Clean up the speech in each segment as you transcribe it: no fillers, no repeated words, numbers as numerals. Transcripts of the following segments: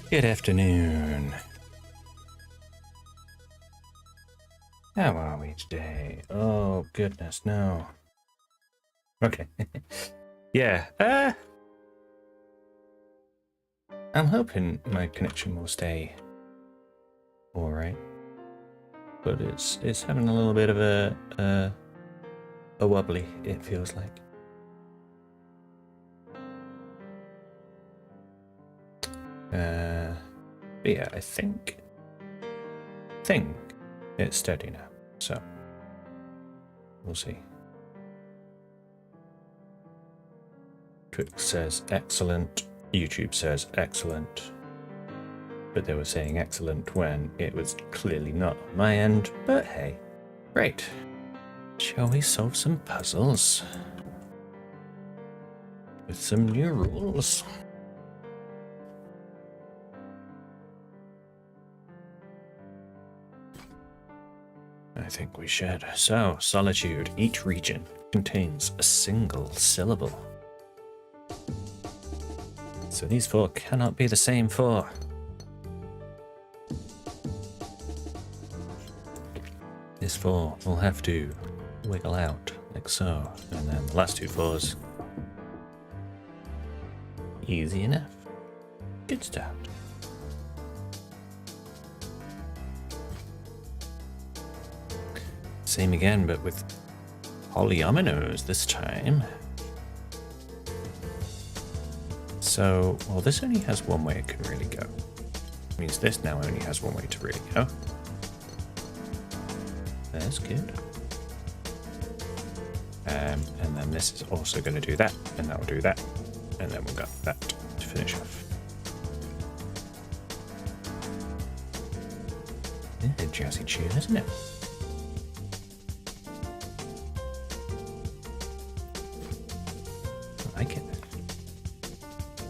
Good afternoon. How are we today? Oh, goodness, no. Okay. Yeah, I'm hoping my connection will stay alright. But it's having a little bit of a wobbly, it feels like. But yeah, I think it's steady now, so we'll see. Twitch says excellent, YouTube says excellent, but they were saying excellent when it was clearly not on my end, but hey, great. Shall we solve some puzzles with some new rules? I think we should. So, Solitude. Each region contains a single syllable. So these four cannot be the same four. This four will have to wiggle out like so, and then the last two fours. Easy enough. Good start. Same again, but with polyominoes this time. So, well, this only has one way it can really go. It means this now only has one way to really go. That's good. And then this is also going to do that, and that will do that, and then we've got that to finish off. Yeah, a jazzy tune, isn't it? I like it.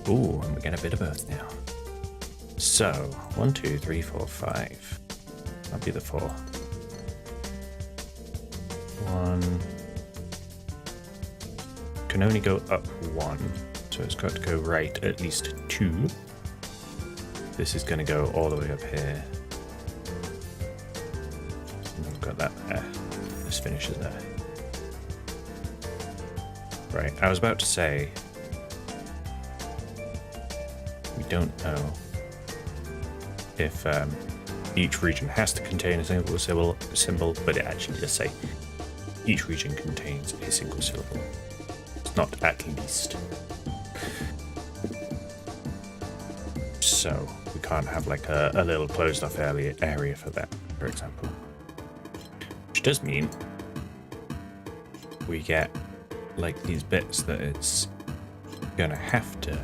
Ooh, and we get a bit of both now. So, 1, 2, 3, 4, 5. That'll be the 4. 1. Can only go up 1, so it's got to go right at least 2. This is going to go all the way up here. And we've got that there. This finishes there. Right, I was about to say, we don't know if each region has to contain a single symbol, but it actually does say each region contains a single syllable. It's not at least. So we can't have like a little closed off area for that, for example. Which does mean we get like these bits that it's gonna have to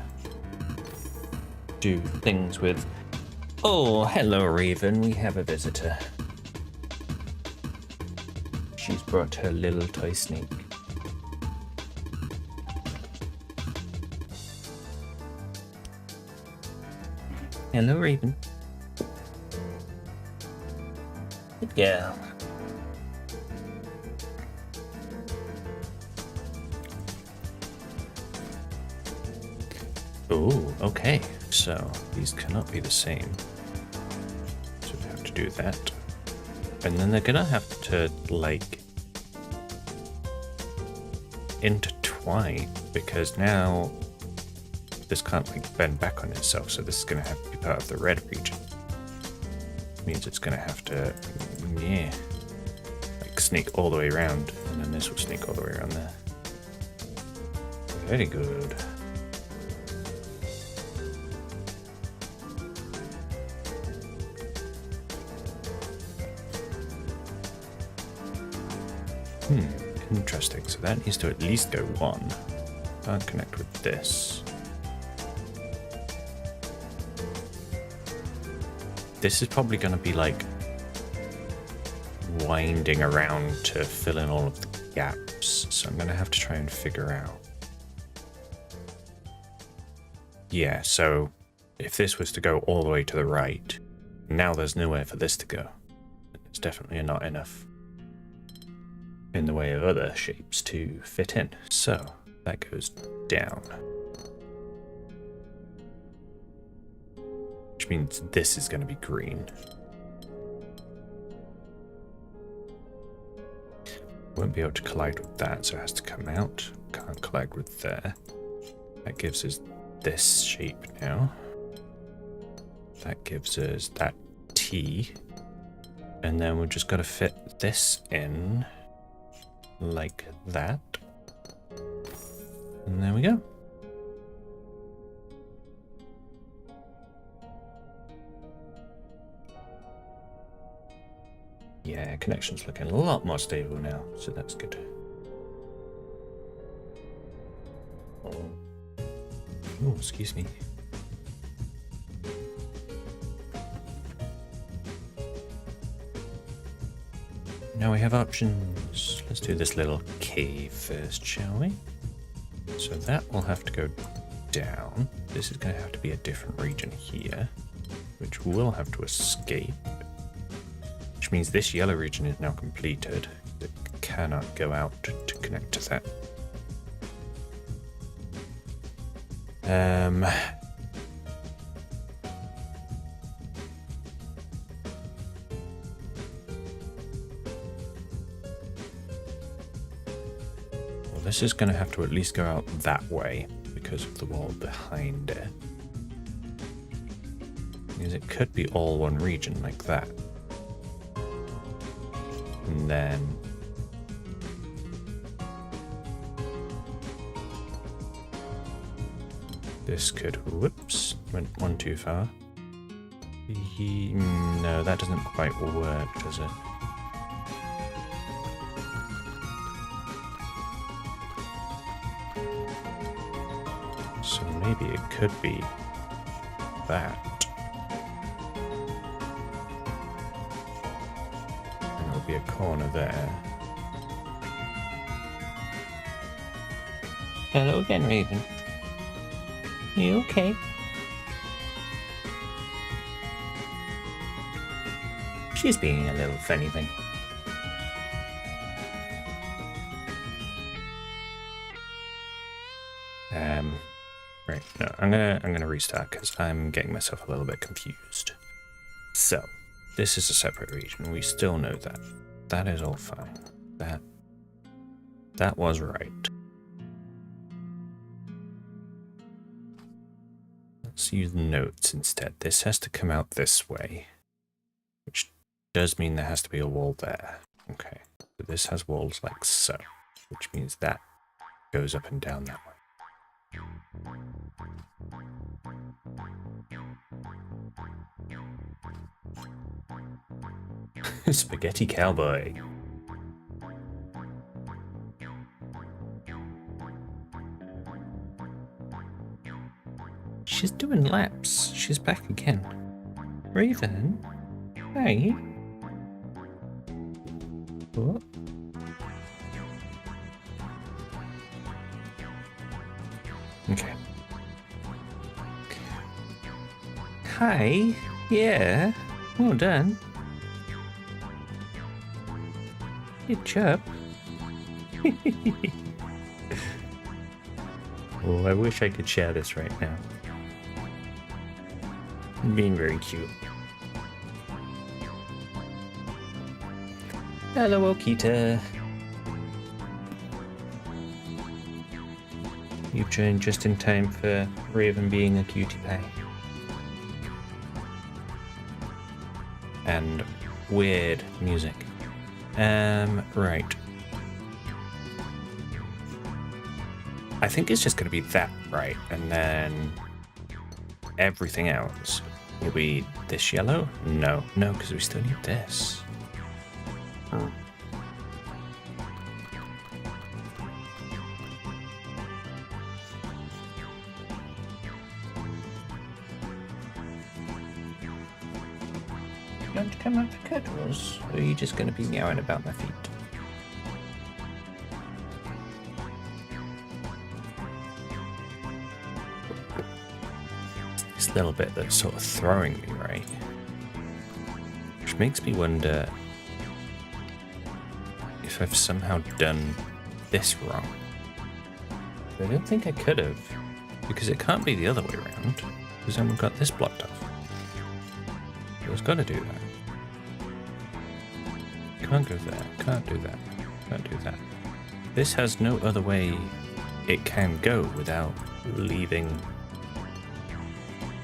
do things with. Oh, hello Raven, we have a visitor. She's brought her little toy snake. Hello Raven. Good girl. Oh, okay. So these cannot be the same. So we have to do that. And then they're gonna have to like intertwine, because now this can't like bend back on itself, so this is gonna have to be part of the red region. Means it's gonna have to, yeah, like sneak all the way around, and then this will sneak all the way around there. Very good. Interesting. So that needs to at least go 1. Can't connect with this. This is probably going to be like winding around to fill in all of the gaps. So I'm going to have to try and figure out. Yeah, so if this was to go all the way to the right, now there's nowhere for this to go. It's definitely not enough in the way of other shapes to fit in. So that goes down. which means this is going to be green. Won't be able to collide with that, so it has to come out. Can't collide with there. That gives us this shape now. That gives us that T. And then we've just got to fit this in like that. And there we go. Yeah, connection's looking a lot more stable now, so that's good. Oh, excuse me. Now we have options. Let's do this little cave first, shall we? So that will have to go down. This is going to have to be a different region here, which will have to escape. Which means this yellow region is now completed. It cannot go out to connect to that. Well, this is going to have to at least go out that way because of the wall behind it. Because it could be all one region like that. And then this could, whoops, went one too far. No, that doesn't quite work, does it? So maybe it could be that. And it'll be a corner there. Hello again, Raven. You okay? She's being a little funny thing. Right, no, I'm gonna restart because I'm getting myself a little bit confused. So, this is a separate region. We still know that. That is all fine. That was right. Let's use notes instead. This has to come out this way, which does mean there has to be a wall there. Okay, so this has walls like so, which means that goes up and down that way. Spaghetti cowboy. She's doing laps. She's back again. Raven? Hey? What? Okay. Hi. Yeah. Well done. Good job. Oh, I wish I could share this right now. Being very cute. Hello, Okita. You've joined just in time for Raven being a cutie pie. And weird music. Right. I think it's just going to be that, right? And then everything else will be this yellow? No, because we still need this. You want to come out the cuddles, or are you just going to be meowing about my feet? This little bit that's sort of throwing me, right? Which makes me wonder if I've somehow done this wrong. I don't think I could have, because it can't be the other way around, because then we've got this blocked off. It's got to do that. Can't go there. Can't do that. Can't do that. This has no other way it can go without leaving,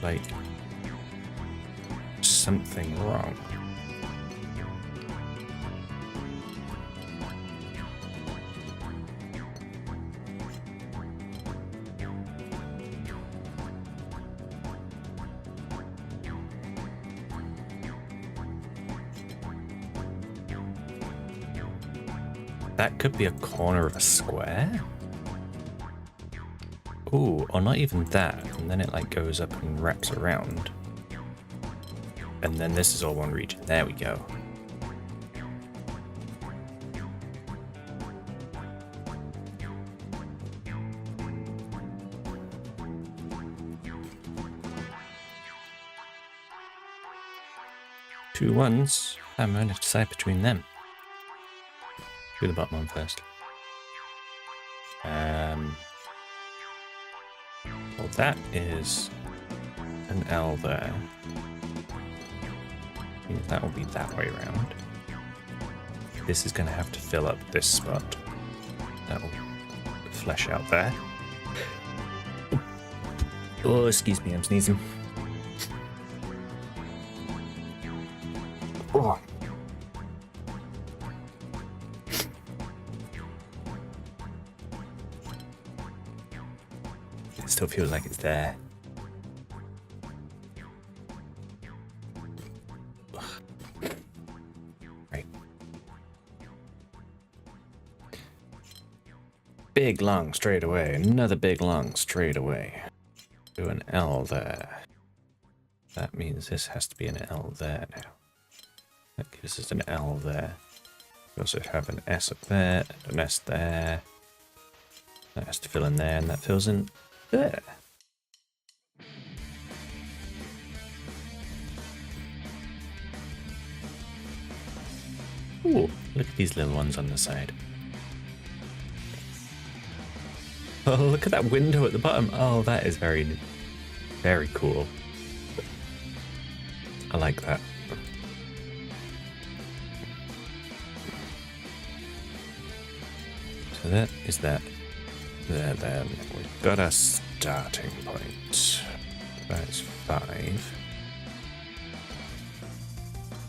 like, something wrong. That could be a corner of a square? Ooh, or not even that, and then it like goes up and wraps around. And then this is all one region. There we go. Two ones. I'm going to decide between them. Do the bottom one first. Well, that is an L there. I mean, that will be that way around. This is going to have to fill up this spot. That will flesh out there. Oh, excuse me, I'm sneezing. Oh. It still feels like it's there. Right. Big long straight away. Another big long straight away. Do an L there. That means this has to be an L there now. That gives us an L there. We also have an S up there and an S there. That has to fill in there, and that fills in there. Ooh, look at these little ones on the side. Oh, look at that window at the bottom. Oh, that is very, very cool. I like that. So that is that. There then. We've got our starting point. That is 5.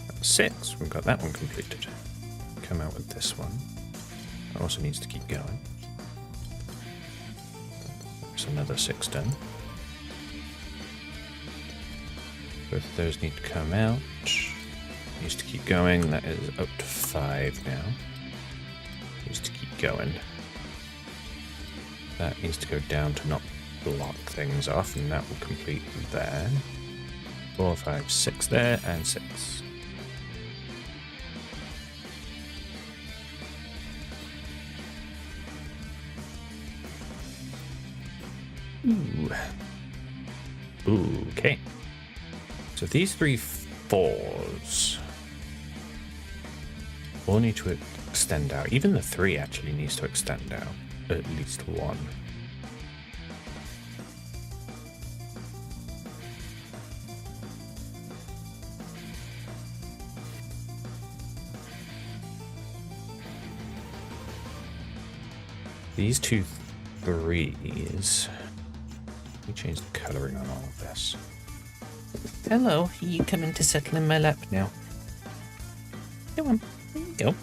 That's 6. We've got that one completed. Come out with this one. That also needs to keep going. There's another 6 done. Both of those need to come out. Needs to keep going. That is up to 5 now. Needs to keep going. That needs to go down to not block things off, and that will complete there. 4, 5, 6 there, and 6. Ooh. Okay. So these 3 4s all need to extend out. Even the 3 actually needs to extend out. At least 1. These 2 3s. Let me change the colouring on all of this. Hello, you coming to settle in my lap now? Come on, there you go.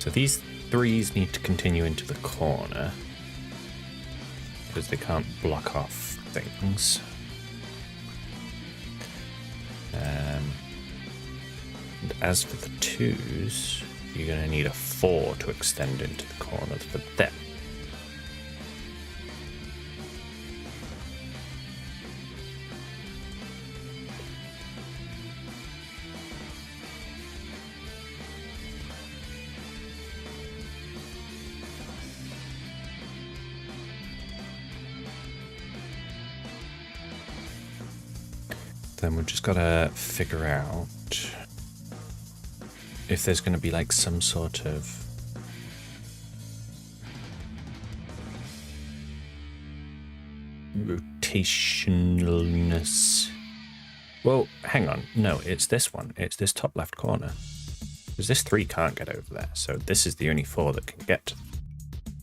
So these 3s need to continue into the corner because they can't block off things. And as for the 2s, you're going to need a 4 to extend into the corner for them. Then we've just got to figure out if there's going to be like some sort of gravitationalness. Well, hang on. No, it's this one. It's this top left corner. Because this 3 can't get over there. So this is the only 4 that can get to them.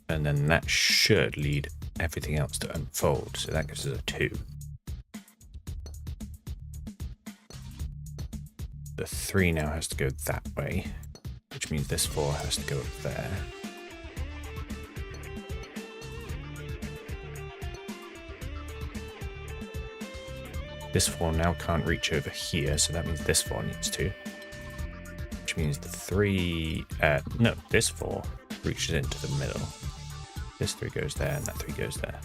And then that should lead everything else to unfold. So that gives us a 2. The 3 now has to go that way, which means this 4 has to go up there. This 4 now can't reach over here, so that means this 4 needs to. Which means the 3... no, this 4 reaches into the middle. This 3 goes there, and that 3 goes there.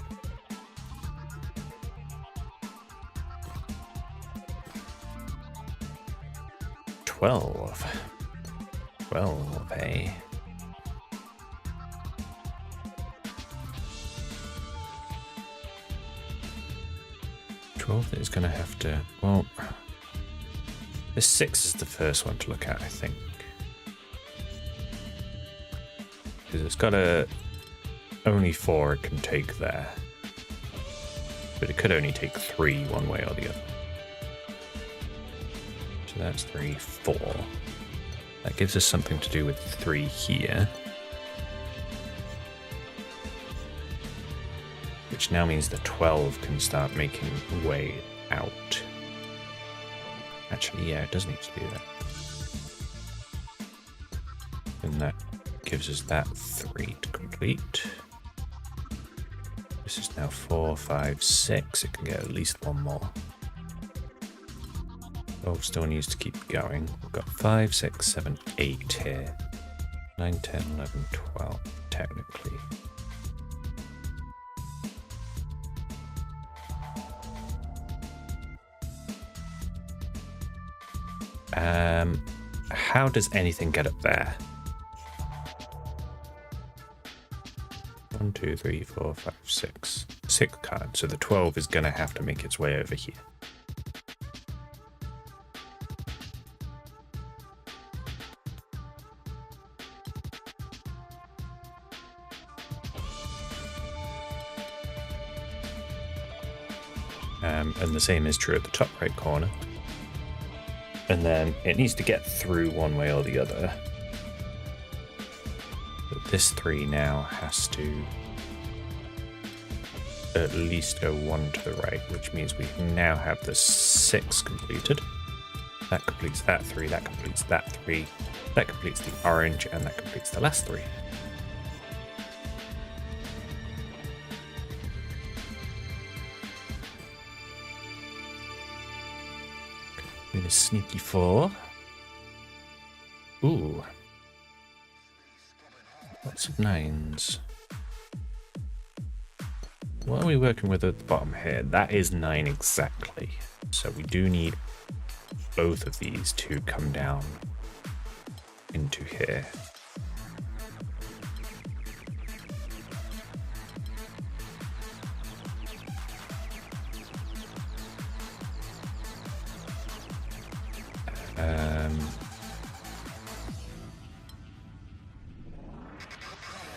Twelve, eh? 12 is going to have to... Well, this 6 is the first one to look at, I think. Because it's got a... Only 4 it can take there. But it could only take 3 one way or the other. So that's 3, 4. That gives us something to do with 3 here. Which now means the 12 can start making way out. Actually, yeah, it does need to do that. And that gives us that 3 to complete. This is now 4, 5, 6. It can get at least 1 more. 12 still needs to keep going. We've got 5, 6, 7, 8 here. 9, 10, 11, 12, technically. How does anything get up there? 1, 2, 3, 4, 5, 6. 6 cards, so the 12 is going to have to make its way over here. And the same is true at the top right corner. And then it needs to get through one way or the other. But this 3 now has to at least go 1 to the right, which means we now have the 6 completed. That completes that 3, that completes that 3, that completes the orange, and that completes the last 3. With a sneaky 4. Ooh. Lots of 9s. What are we working with at the bottom here? That is 9 exactly. So we do need both of these to come down into here.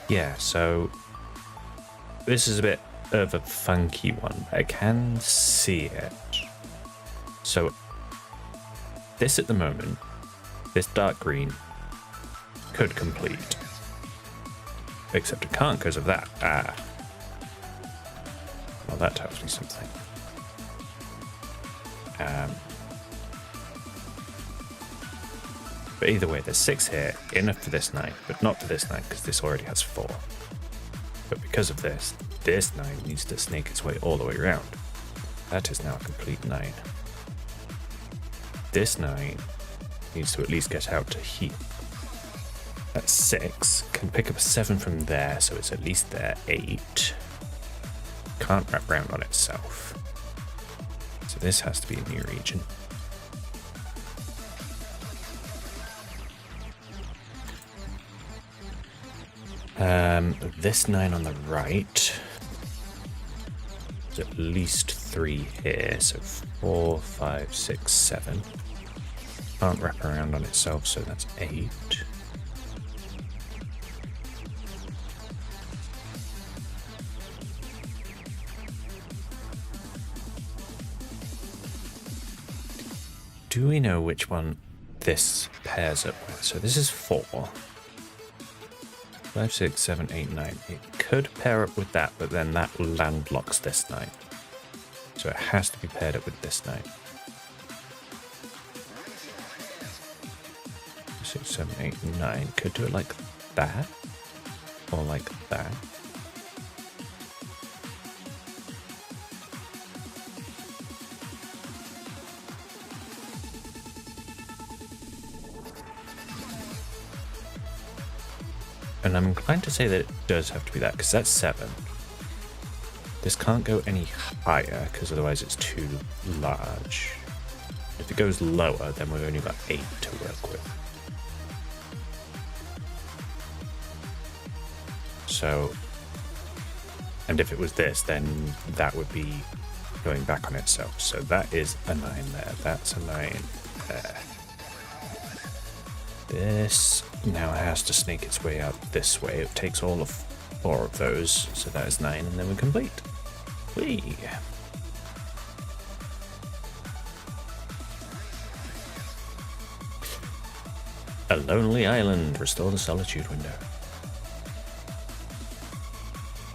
Yeah, so this is a bit of a funky one, but I can see it. So this at the moment, this dark green could complete, except it can't because of that. Well, that tells me something. But either way, there's 6 here, enough for this 9, but not for this 9 because this already has 4. But because of this 9 needs to snake its way all the way around. That is now a complete 9. This 9 needs to at least get out to here. That 6 can pick up a 7 from there, so it's at least there. 8 can't wrap round on itself. So this has to be a new region. This 9 on the right, there's at least 3 here, so 4, 5, 6, 7. Can't wrap around on itself, so that's 8. do we know which one this pairs up with? So this is 4. 5, 6, 7, 8, 9. It could pair up with that, but then that landlocks this 9. So it has to be paired up with this 9. 6, 7, 8, 9. Could do it like that. Or like that. And I'm inclined to say that it does have to be that, because that's 7. This can't go any higher, because otherwise it's too large. If it goes lower, then we've only got 8 to work with. So, and if it was this, then that would be going back on itself. So that is a 9 there. That's a 9 there. This now has to snake its way out this way. It takes all of 4 of those, so that is 9, and then we're complete. Whee! A lonely island. Restore the Solitude window.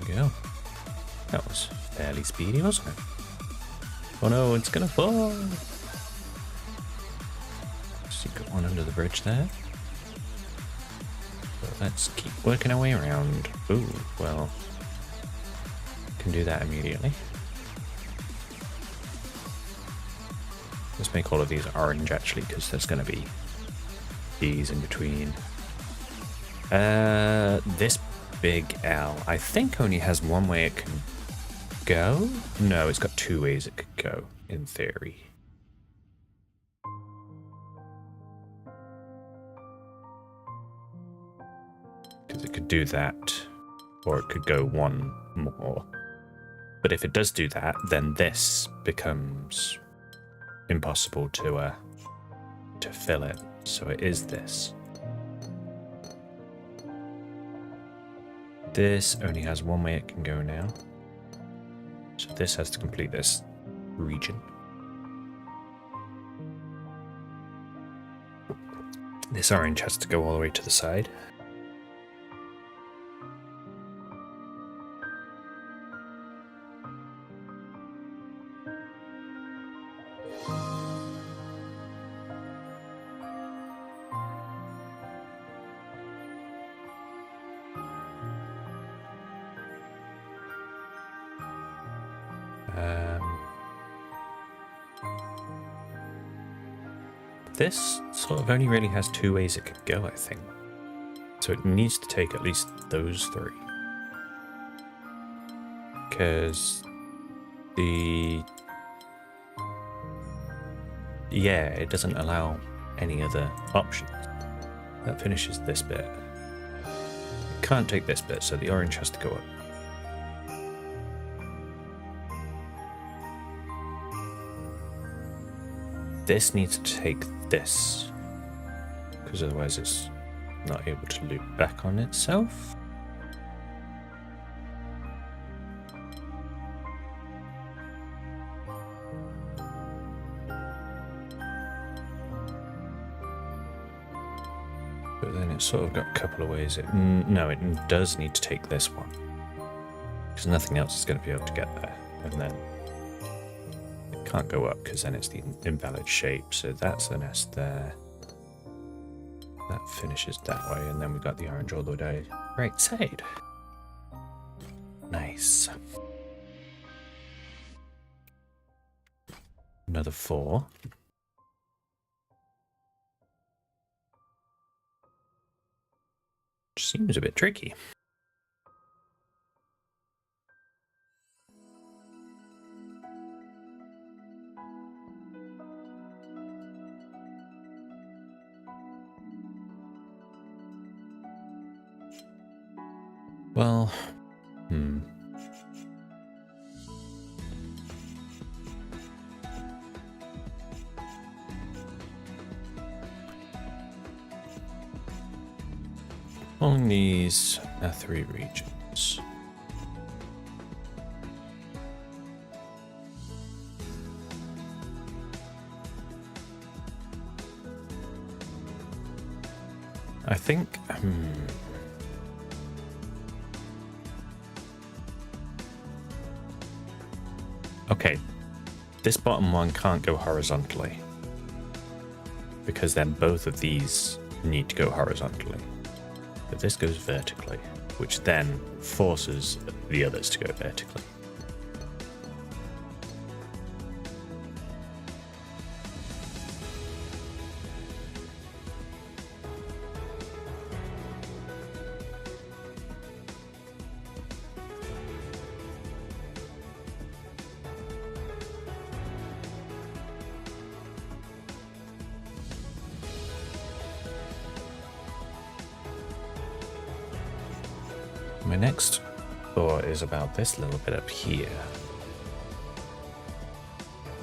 There we go. That was fairly speedy, wasn't it? Oh no, it's gonna fall! Secret one under the bridge there. But let's keep working our way around. Ooh, well, can do that immediately. Let's make all of these orange actually, because there's going to be these in between. This big L, I think only has one way it can go. No, it's got 2 ways it could go, in theory. Because it could do that, or it could go one more. But if it does do that, then this becomes impossible to fill it. So it is this. This only has one way it can go now. So this has to complete this region. This orange has to go all the way to the side. This sort of only really has 2 ways it could go, I think. So it needs to take at least those 3. Because yeah, it doesn't allow any other options. That finishes this bit. It can't take this bit, so the orange has to go up. This needs to take this, because otherwise it's not able to loop back on itself. But then it's sort of got a couple of ways. No, it does need to take this one, because nothing else is going to be able to get there. And then can't go up because then it's the invalid shape. So that's the nest there. That finishes that way, and then we've got the orange all the way down right side. Nice. Another 4. Which seems a bit tricky. Well, Calling these 3 regions. I think... Okay, this bottom one can't go horizontally, because then both of these need to go horizontally. But this goes vertically, which then forces the others to go vertically. My next thought is about this little bit up here,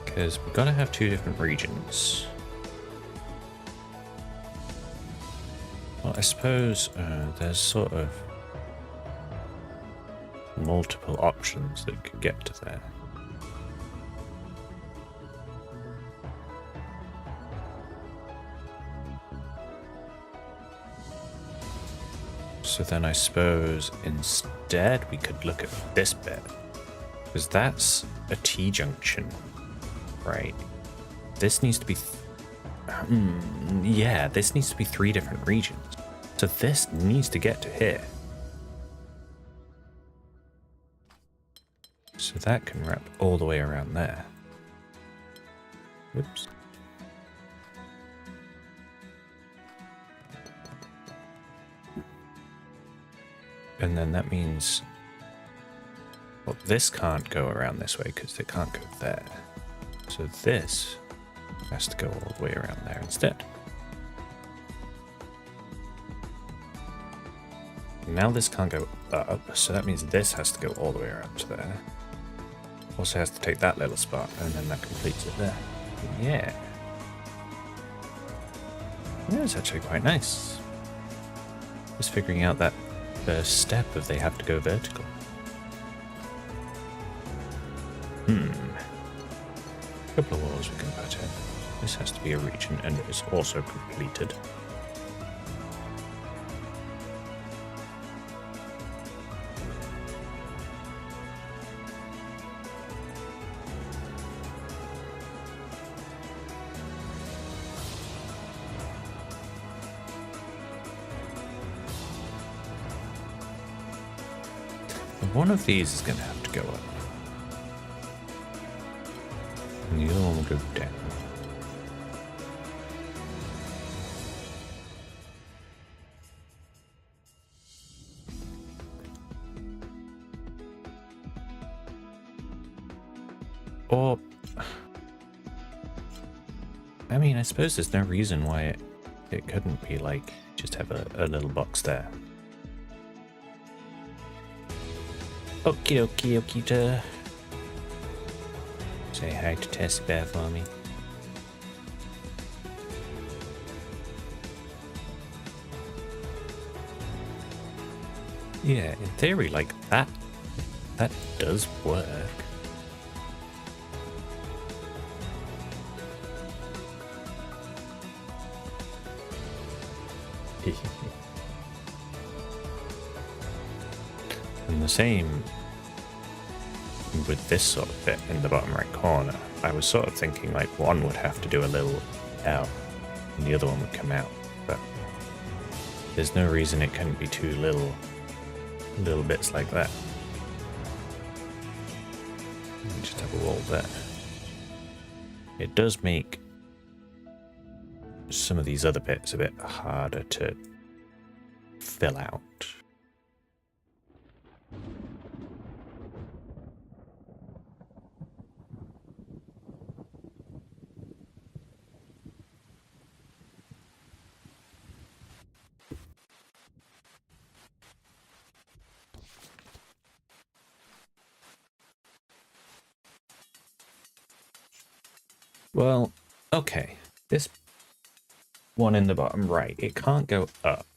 because we've got to have two different regions. Well, I suppose there's sort of multiple options that could get to there. So then I suppose instead we could look at this bit, because that's a T-junction, right? This needs to be, yeah, this needs to be 3 different regions. So this needs to get to here. So that can wrap all the way around there. Whoops. And then that means, well, this can't go around this way because it can't go there. So this has to go all the way around there instead. Now this can't go up, so that means this has to go all the way around to there. Also has to take that little spot, and then that completes it there. Yeah. Yeah, it's actually quite nice. Just figuring out that first step of they have to go vertical. A couple of walls we can put in. This has to be a region, and it is also completed. One of these is going to have to go up. And the other one will go down. Or... I mean, I suppose there's no reason why it couldn't be like, just have a little box there. Okie dokie, okie. Say hi to Tessie Bear for me. Yeah, in theory, like that does work. And the same with this sort of bit in the bottom right corner. I was sort of thinking like one would have to do a little out and the other one would come out, but there's no reason it couldn't be two little bits like that. We just have a wall there. It does make some of these other bits a bit harder to fill out. Well, okay, this one in the bottom right, it can't go up.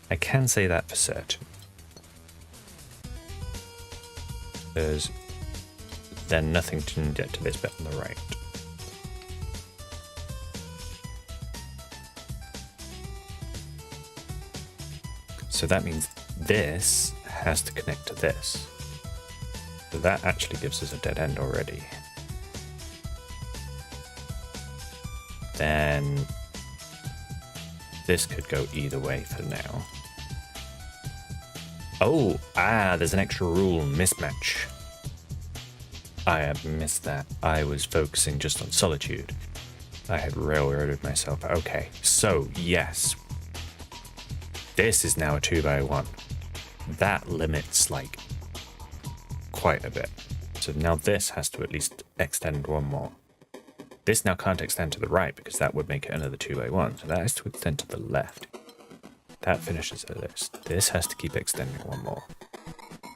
I can say that for certain. There's then nothing to get to this bit on the right. So that means this has to connect to this. So that actually gives us a dead end already. Then this could go either way for now. Oh, there's an extra rule, mismatch. I have missed that. I was focusing just on Solitude. I had railroaded myself. Okay, so yes. This is now a 2x1. That limits like quite a bit. So now this has to at least extend one more. This now can't extend to the right because that would make it another 2x1. So that has to extend to the left. That finishes at this. This has to keep extending one more.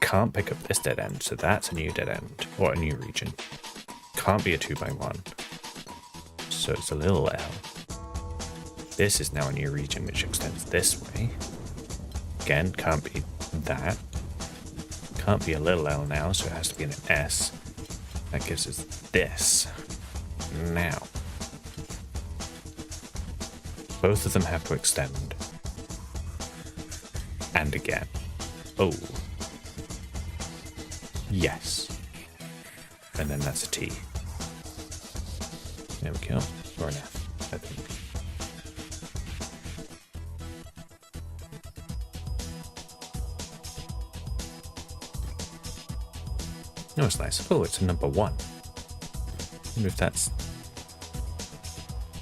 Can't pick up this dead end, so that's a new dead end, or a new region. Can't be a 2x1. So it's a little L. This is now a new region which extends this way. Again, can't be that. Can't be a little L now, so it has to be an S. That gives us this. Now. Both of them have to extend. And again. Oh. Yes. And then that's a T. There we go. Or an F, I think. No, it's nice. Oh, it's a number 1. I wonder if that's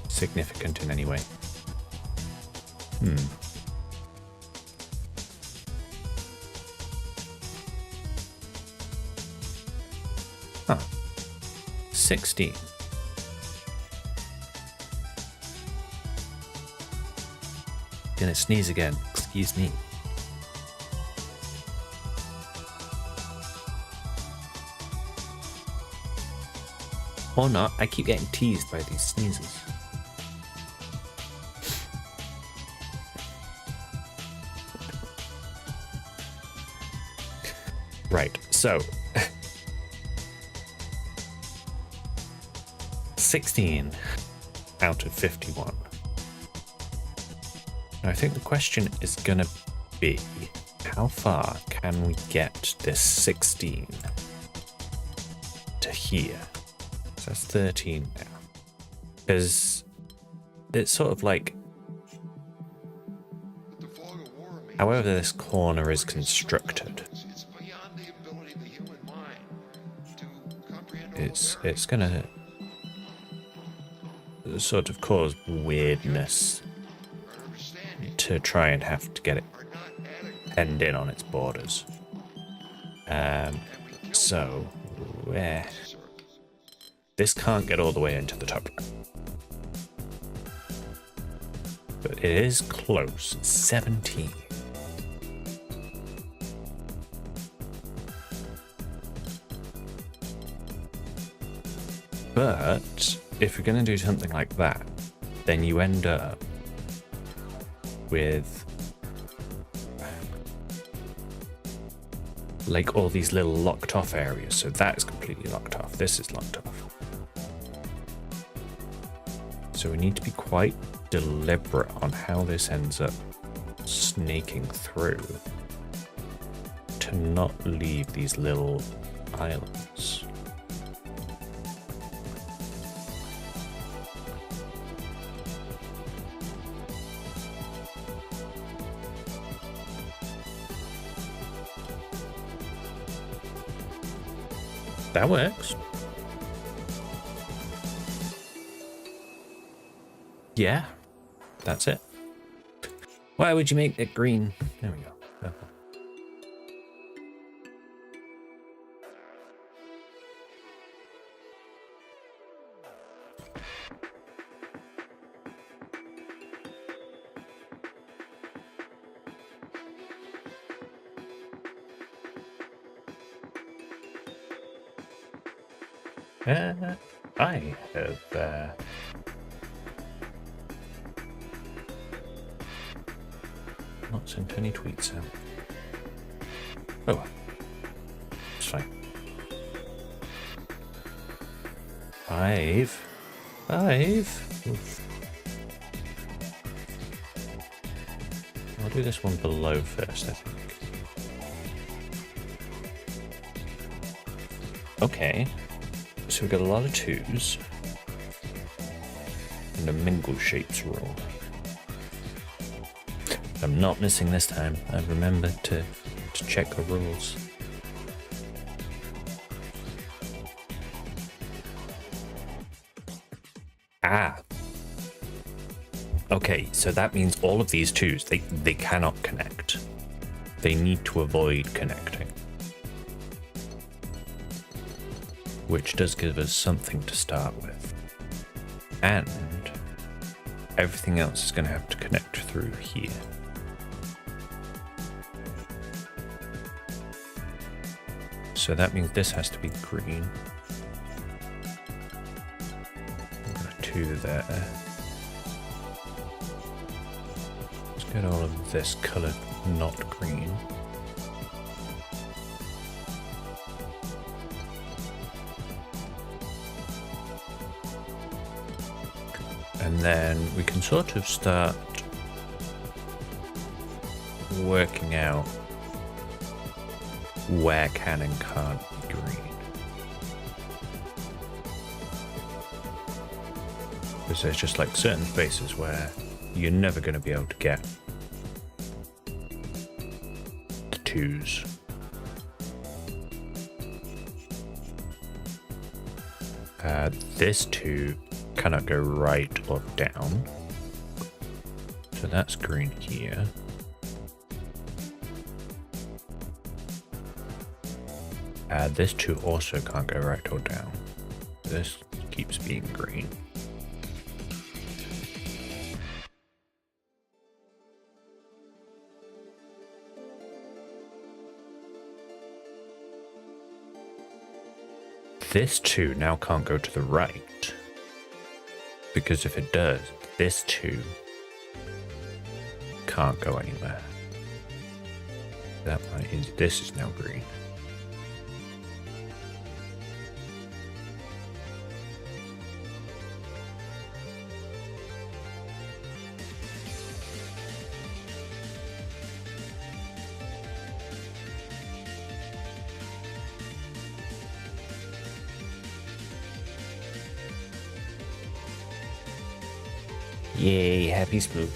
significant in any way. Huh. 16. Gonna sneeze again. Excuse me. Or not, I keep getting teased by these sneezes. Right, so 16 out of 51. Now I think the question is gonna be, how far can we get this 16 to here? So that's 13 now. Because it's sort of like, however this corner is constructed, it's gonna sort of cause weirdness to try and have to get it penned in on its borders. So where this can't get all the way into the top, but it is close. 17. But if you're going to do something like that, then you end up with like all these little locked off areas. So that is completely locked off. This is locked off. So we need to be quite deliberate on how this ends up snaking through to not leave these little islands. That works. Yeah, that's it. Why would you make it green? There we go. Purple. I have not sent any tweets out. Oh well, it's fine. Five. Oof. I'll do this one below first, I think. Okay, so we've got a lot of 2s. And a mingle shapes rule. I'm not missing this time. I've remembered to check the rules. Ah. Okay, so that means all of these 2s, they cannot connect. They need to avoid connecting. Which does give us something to start with. And everything else is going to have to connect through here. So that means this has to be green. 2 there. Let's get all of this colored not green. And then we can sort of start working out where can and can't be green. Because there's just like certain spaces where you're never going to be able to get the 2s. This 2 cannot go right or down. So that's green here. This 2 also can't go right or down. This keeps being green. This 2 now can't go to the right, because if it does, this 2 can't go anywhere. That means this is now green. Yay, happy sploot.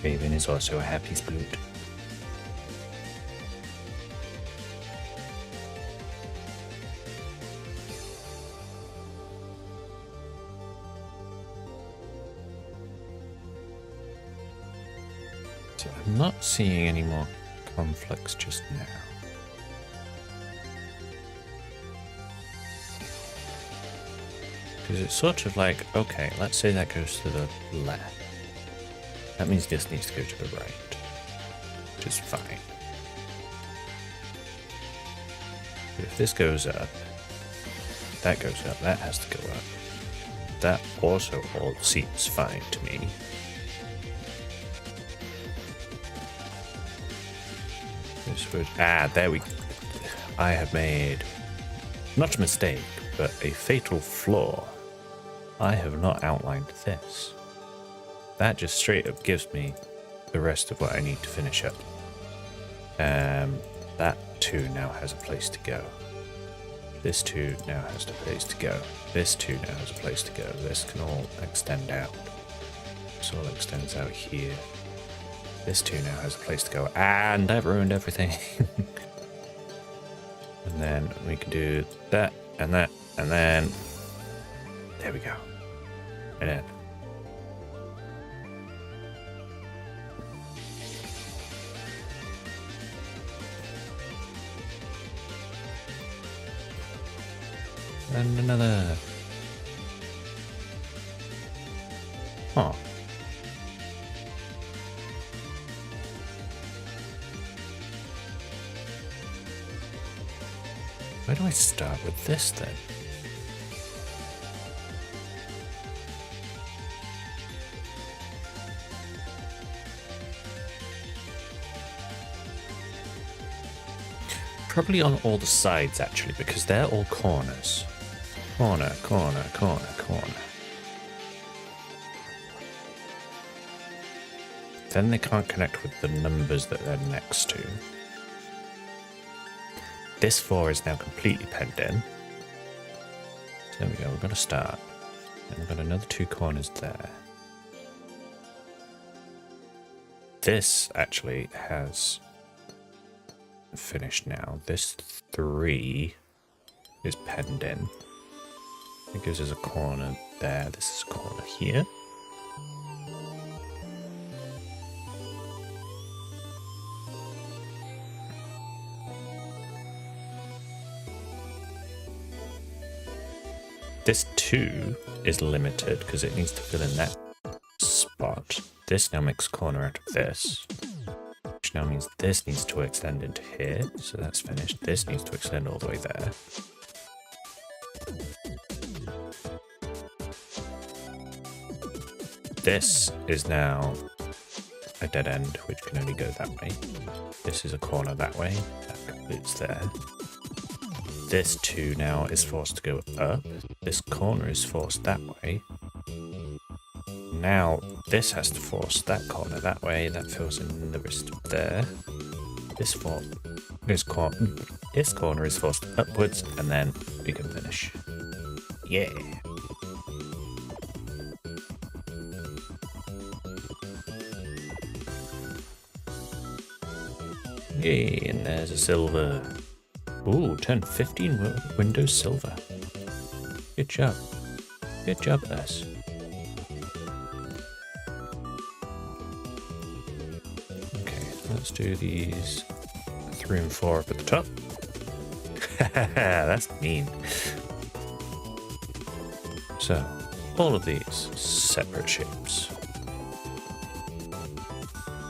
Raven is also a happy sploot. So I'm not seeing any more conflicts just now. Because it's sort of like, okay, let's say that goes to the left. That means this needs to go to the right, which is fine. But if this goes up, that goes up, that has to go up. That also all seems fine to me. This would, there we go. I have made, not a mistake, but a fatal flaw. I have not outlined this. That just straight up gives me the rest of what I need to finish up. That 2 now has a place to go. This 2 now has a place to go. This 2 now has a place to go. This can all extend out. This all extends out here. This 2 now has a place to go. And I've ruined everything. And then we can do that and that. And then, there we go. And then. And another. Oh. Where do I start with this then? Probably on all the sides, actually, because they're all corners. Corner, corner, corner, corner. Then they can't connect with the numbers that they're next to. This 4 is now completely penned in. So there we go, we're going to start. And we've got another 2 corners there. This actually has finished now. This 3 is penned in. It gives us a corner there. This is a corner here. This 2 is limited because it needs to fill in that spot. This now makes a corner out of this, which now means this needs to extend into here. So that's finished. This needs to extend all the way there. This is now a dead end, which can only go that way. This is a corner that way. That completes there. This 2 now is forced to go up. This corner is forced that way. Now this has to force that corner that way. That fills in the rest of there. This corner is forced upwards, and then we can finish. Yeah. Yay, and there's a silver. Ooh, turn 15 windows silver. Good job. Good job, us. Okay, let's do these 3 and 4 up at the top. That's mean. So, all of these separate shapes.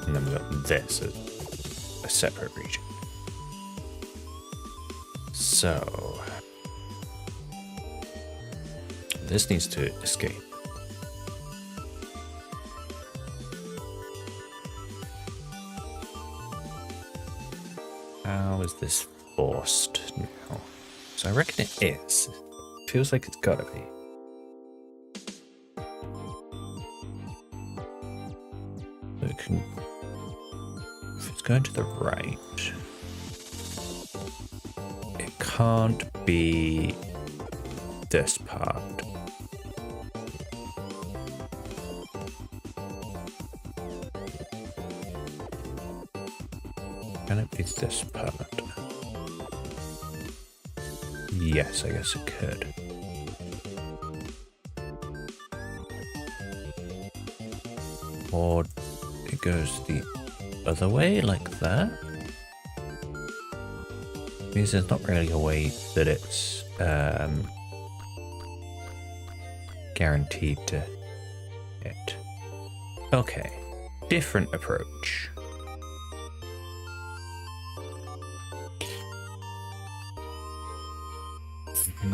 And then we've got this as a separate region. So, this needs to escape. How is this forced now? So I reckon it is. Feels like it's gotta be. So it can, if it's going to the right, it can't be this part. Can it be this part? Yes, I guess it could. Or it goes the other way, like that? Means there's not really a way that it's guaranteed to hit. Okay, different approach.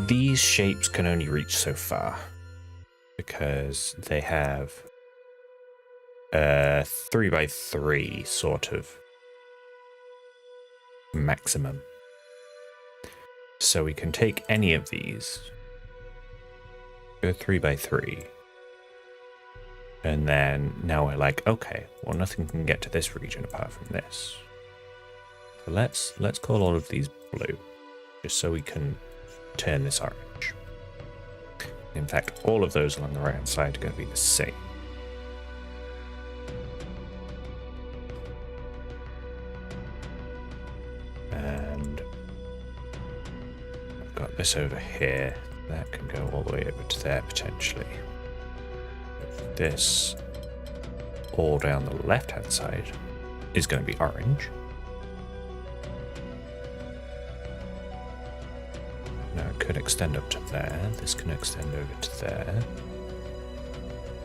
These shapes can only reach so far because they have a 3x3 sort of maximum. So we can take any of these, go 3x3, and then now we're like, okay, well, nothing can get to this region apart from this. So let's call all of these blue, just so we can turn this orange. In fact, all of those along the right hand side are going to be the same. And I've got this over here. That can go all the way over to there potentially. This all down the left hand side is going to be orange. Now it could extend up to there. This can extend over to there.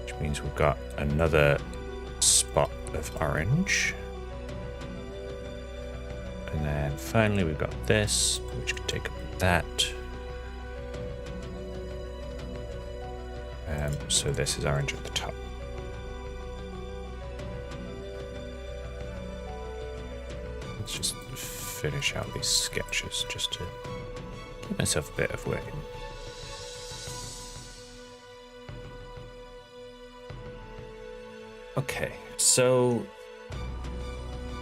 Which means we've got another spot of orange. And then finally we've got this, which can take up that. So this is orange at the top. Let's just finish out these sketches just to give myself a bit of weight. Okay, so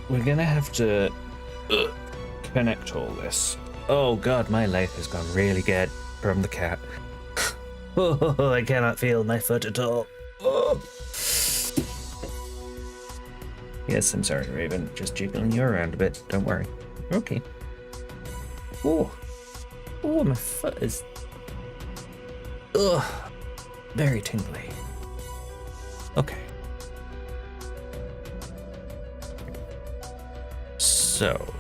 we're gonna have to connect all this. Oh god, my life has gone really good from the cat. Oh, I cannot feel my foot at all. Oh. Yes, I'm sorry, Raven. Just jiggling you around a bit. Don't worry. Okay. Oh, my foot is very tingly. Okay. So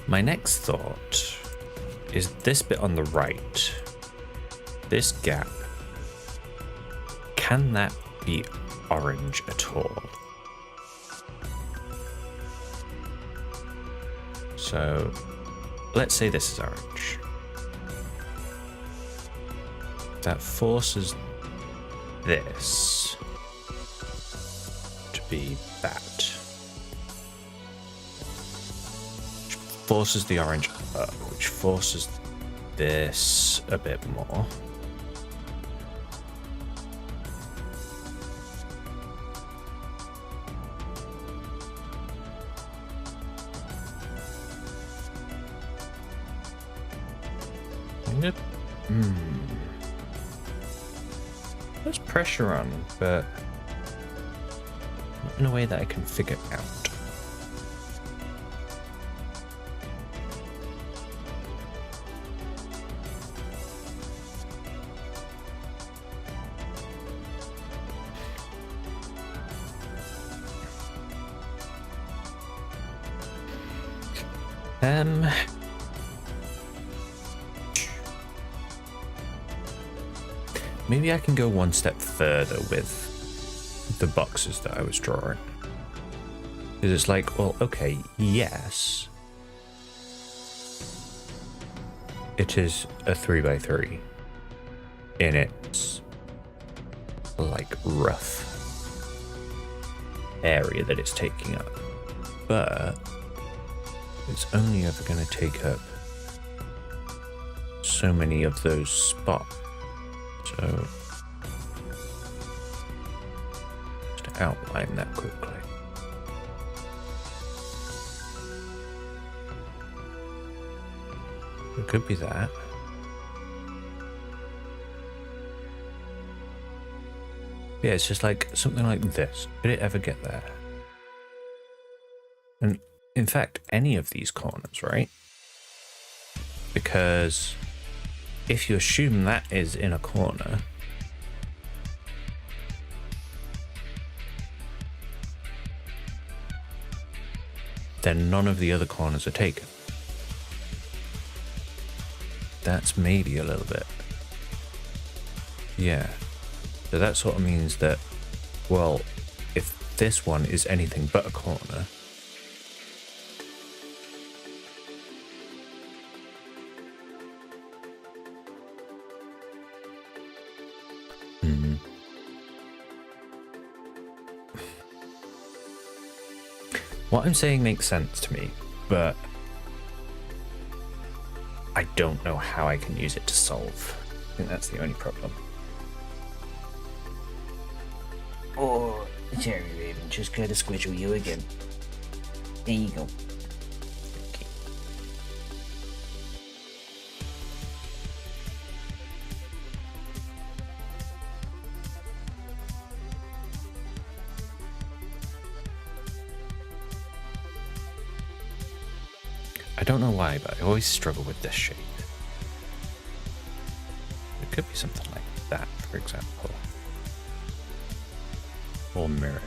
my next thought is this bit on the right, this gap, can that be orange at all? So let's say this is orange. That forces this to be that. Which forces the orange up, which forces this a bit more. There's pressure on, but not in a way that I can figure out. Maybe I can go one step further with the boxes that I was drawing. Because it's like, well, okay, yes, it is a 3x3 in its like rough area that it's taking up, but it's only ever going to take up so many of those spots. So just outline that quickly. It could be that. Yeah, it's just like something like this. Could it ever get there? And in fact, any of these corners, right? Because if you assume that is in a corner, then none of the other corners are taken. That's maybe a little bit. Yeah. So that sort of means that, well, if this one is anything but a corner, what I'm saying makes sense to me, but I don't know how I can use it to solve. I think that's the only problem. Oh, sorry, Raven. Just gotta squidgle you again. There you go. Okay. I don't know why, but I always struggle with this shape. It could be something like that, for example. Or mirrored.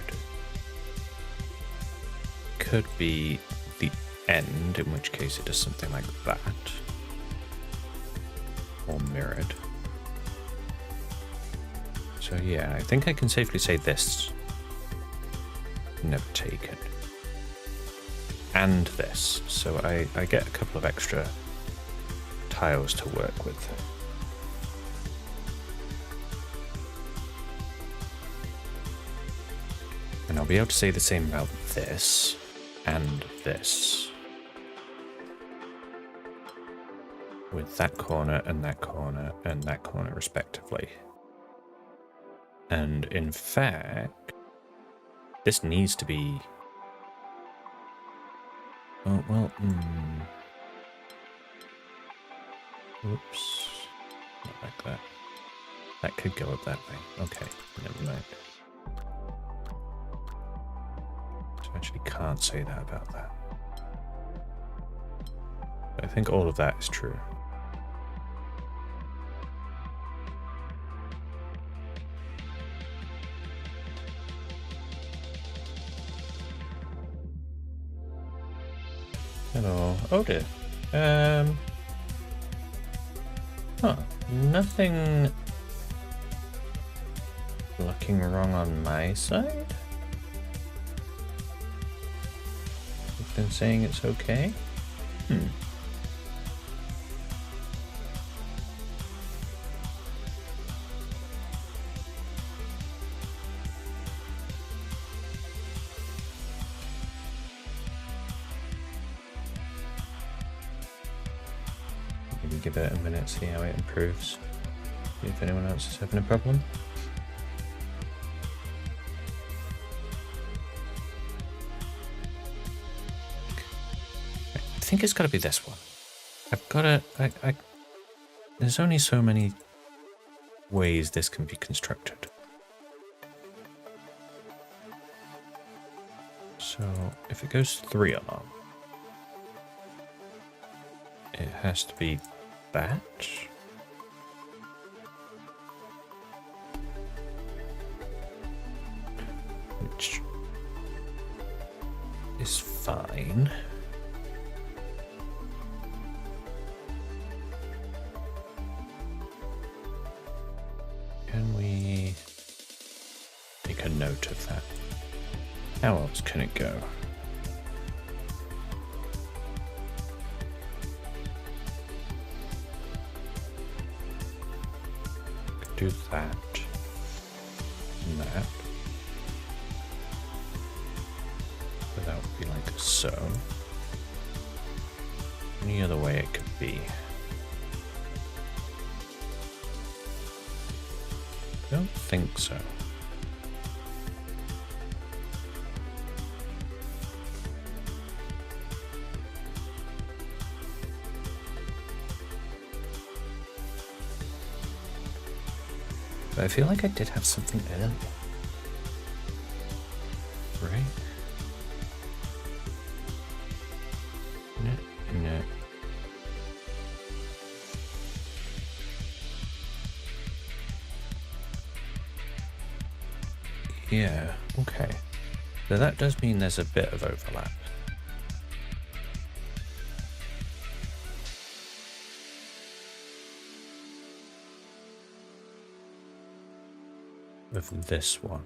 Could be the end, in which case it does something like that. Or mirrored. So yeah, I think I can safely say this. Never taken. And this, so I get a couple of extra tiles to work with. And I'll be able to say the same about this and this. with that corner and that corner and that corner respectively. And in fact, this needs to be... Oh, well, Oops. Not like that. That could go up that way. Okay, never mind. So I actually can't say that about that. I think all of that is true. Hello. Oh dear. Huh. Nothing looking wrong on my side? You've been saying it's okay? Maybe give it a minute, see how it improves. See if anyone else is having a problem. I think it's got to be this one. I've got to... There's only so many ways this can be constructed. So, if it goes 3 along, it has to be that. Which is fine. Can we make a note of that? How else can it go? Could do that and that. So that would be like so. Any other way it could be? I don't think so. But I feel like I did have something earlier. Right? No. Yeah, okay. So that does mean there's a bit of overlap. With this one.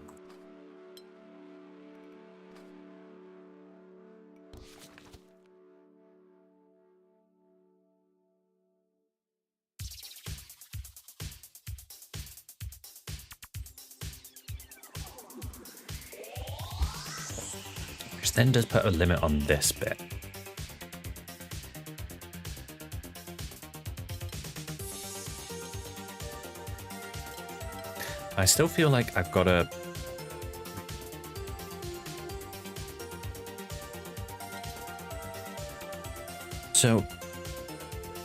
Which then does put a limit on this bit. I still feel like I've got to... So,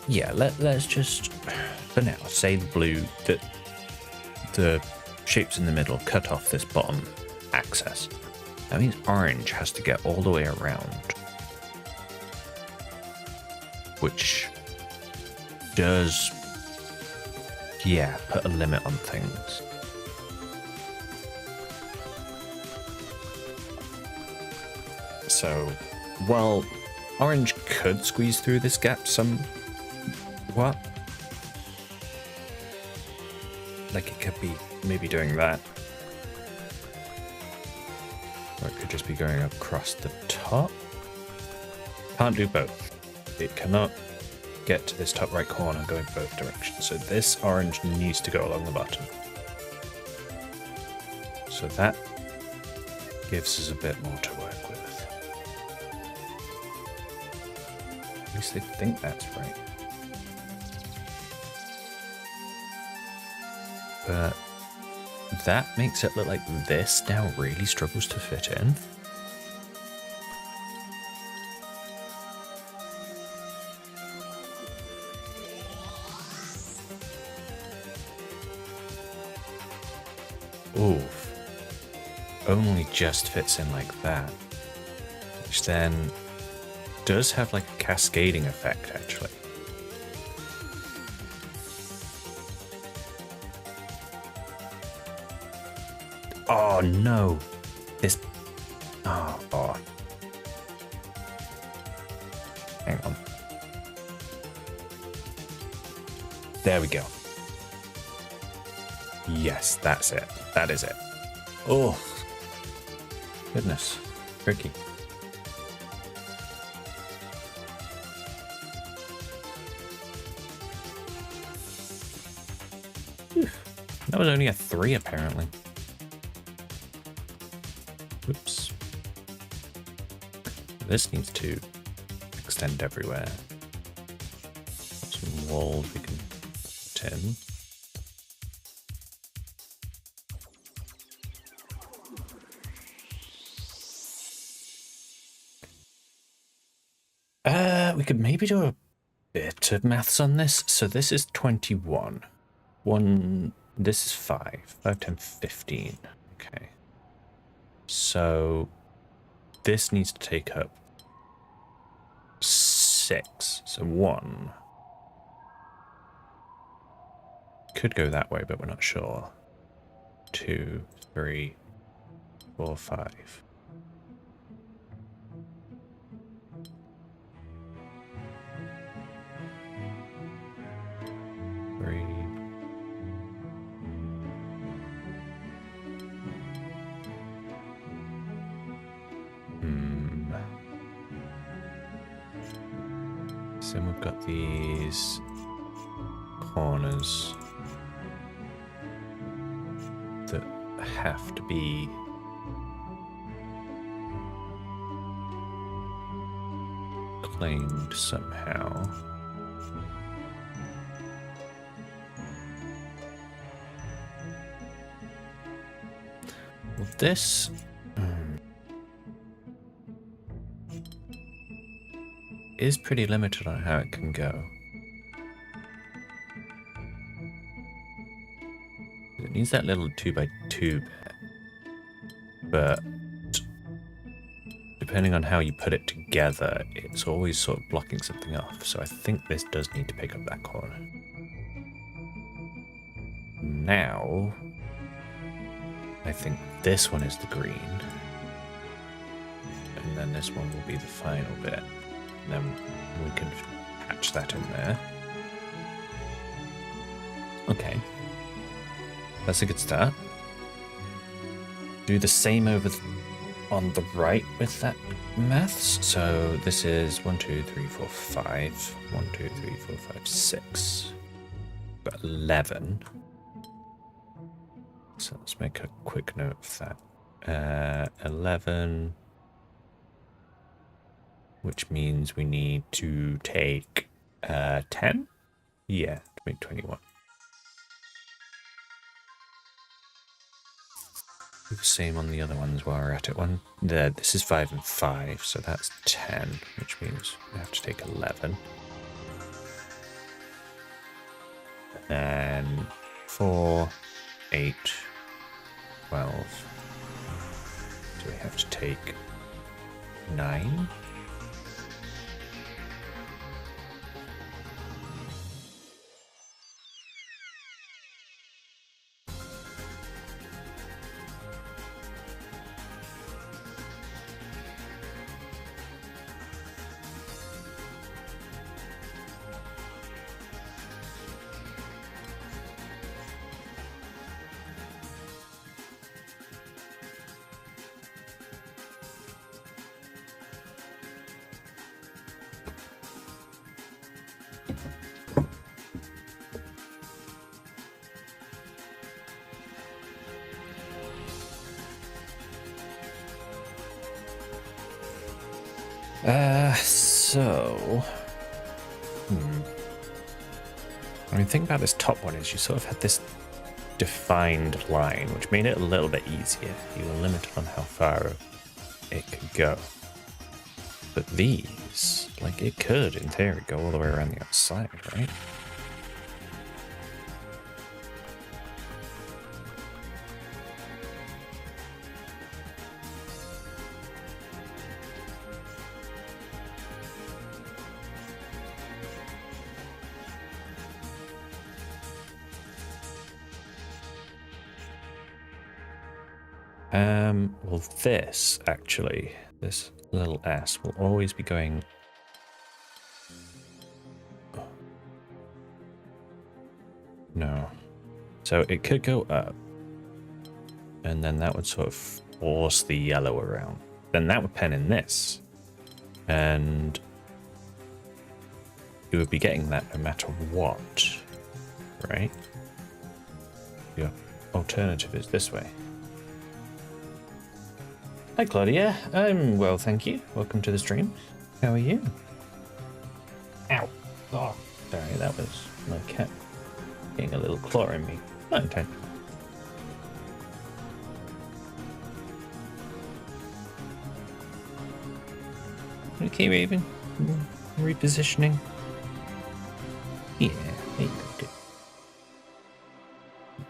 yeah, let's just, for now, say the blue, that the shapes in the middle cut off this bottom axis. That means orange has to get all the way around. Which does, yeah, put a limit on things. So, while orange could squeeze through this gap somewhat, like it could be maybe doing that, or it could just be going across the top. Can't do both. It cannot get to this top right corner going both directions. So this orange needs to go along the bottom. So that gives us a bit more to work with. At least they think that's right. But that makes it look like this now really struggles to fit in. Oof. Only just fits in like that. Which then does have like a cascading effect, actually. Oh no! This... Oh. Hang on. There we go. Yes, that's it. That is it. Oh. Goodness. Tricky. Whew. That was only a 3, apparently. Oops. This needs to extend everywhere. Some walls we can put in. We could maybe do a bit of maths on this. So this is 21. This is 5. 5, 10, 15. Okay. So this needs to take up 6. So 1. Could go that way, but we're not sure. 2, 3, 4, 5. 3. So we've got these corners that have to be claimed somehow. Well, this is pretty limited on how it can go. It needs that little 2x2 bit, but depending on how you put it together, it's always sort of blocking something off. So I think this does need to pick up that corner. Now, I think this one is the green, and then this one will be the final bit. And then we can patch that in there. Okay. That's a good start. Do the same over on the right with that maths. So this is 1, 2, 3, 4, 5. 1, 2, 3, 4, 5, 6. Got 11. So let's make a quick note of that. 11. Which means we need to take 10? Yeah, to make 21. Do the same on the other ones while we're at it. This is 5 and 5, so that's 10, which means we have to take 11. And 4, 8, 12. So we have to take 9. So... I mean, think about this top one is you sort of had this defined line, which made it a little bit easier. You were limited on how far it could go. But these, like, it could, in theory, go all the way around the outside, right? Well, this, actually, this little S will always be going... No. So it could go up, and then that would sort of force the yellow around. Then that would pen in this, and you would be getting that no matter what, right? Your alternative is this way. Hi Claudia, I'm well, thank you. Welcome to the stream. How are you? Ow. Oh, sorry, that was my cat getting a little claw in me. Not intentional. Okay, Raven. Repositioning. Yeah, there you go. Good.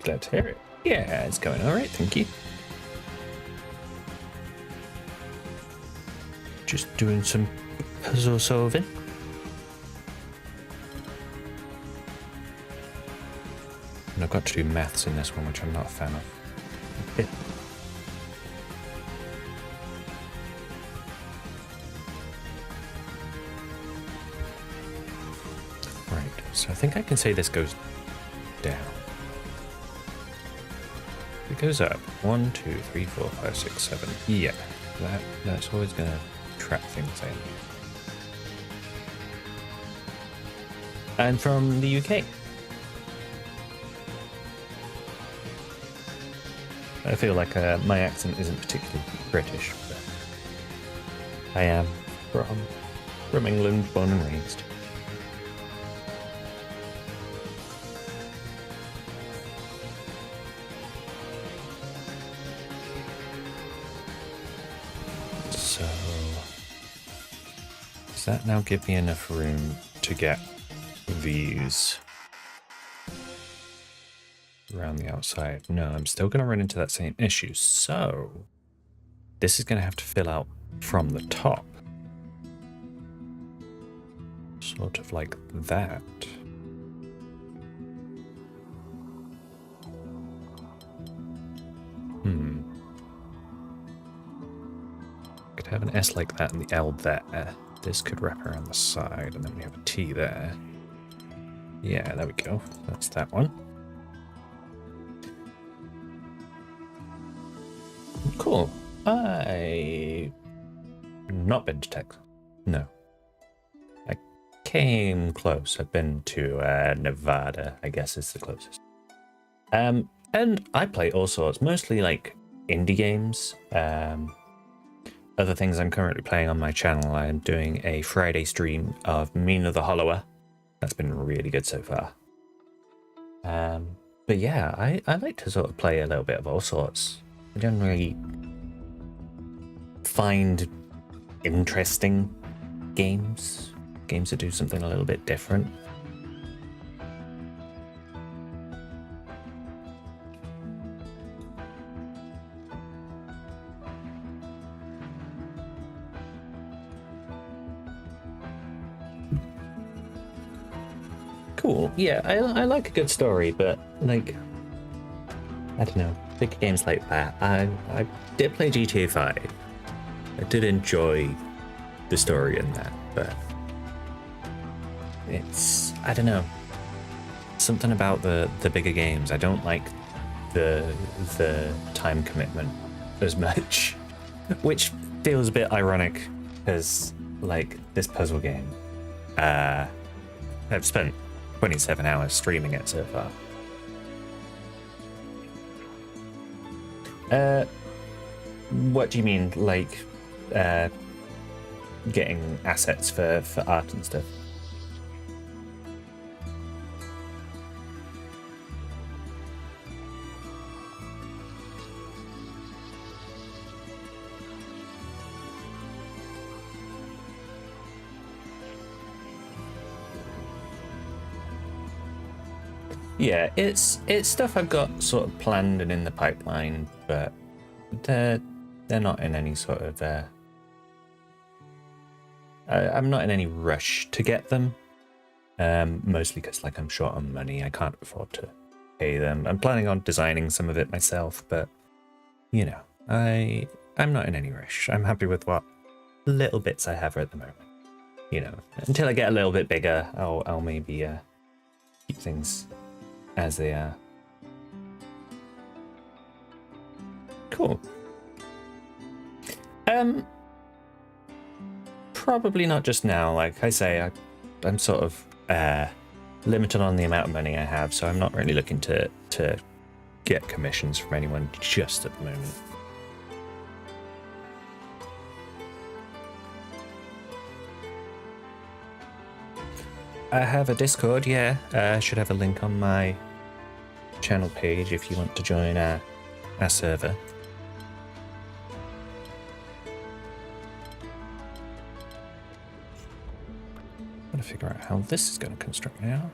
Glad to hear it. Yeah, it's going alright, thank you. Just doing some puzzle solving. And I've got to do maths in this one, which I'm not a fan of. Right, so I think I can say this goes down. It goes up. 1, 2, 3, 4, 5, 6, 7. Yeah, that's always gonna trap things in. And from the UK. I feel like my accent isn't particularly British, but I am from England, born and raised. So, does that now give me enough room to get these around the outside? No, I'm still going to run into that same issue. So this is going to have to fill out from the top. Sort of like that. Could have an S like that and the L there. This could wrap around the side, and then we have a T there. Yeah, there we go. That's that one. Cool. I not been to Texas. No. I came close. I've been to Nevada, I guess is the closest. And I play all sorts, mostly like indie games. Other things I'm currently playing on my channel, I'm doing a Friday stream of Mina the Hollower. That's been really good so far. But yeah, I like to sort of play a little bit of all sorts. I generally find interesting games that do something a little bit different. Cool. Yeah, I like a good story, but like, I don't know, big games like that. I did play GTA 5. I did enjoy the story in that, but it's, I don't know, something about the bigger games. I don't like the time commitment as much, which feels a bit ironic because like this puzzle game, I've spent 27 hours streaming it so far. What do you mean, like getting assets for art and stuff? Yeah, it's stuff I've got sort of planned and in the pipeline, but they're not in any sort of I'm not in any rush to get them. Mostly because like I'm short on money, I can't afford to pay them. I'm planning on designing some of it myself, but you know, I'm not in any rush. I'm happy with what little bits I have at the moment. You know, until I get a little bit bigger, I'll maybe keep things as they are. Cool. Probably not just now. Like I say, I'm sort of limited on the amount of money I have, so I'm not really looking to get commissions from anyone just at the moment. I have a Discord, yeah. I should have a link on my channel page if you want to join our server. Gotta figure out how this is going to construct now.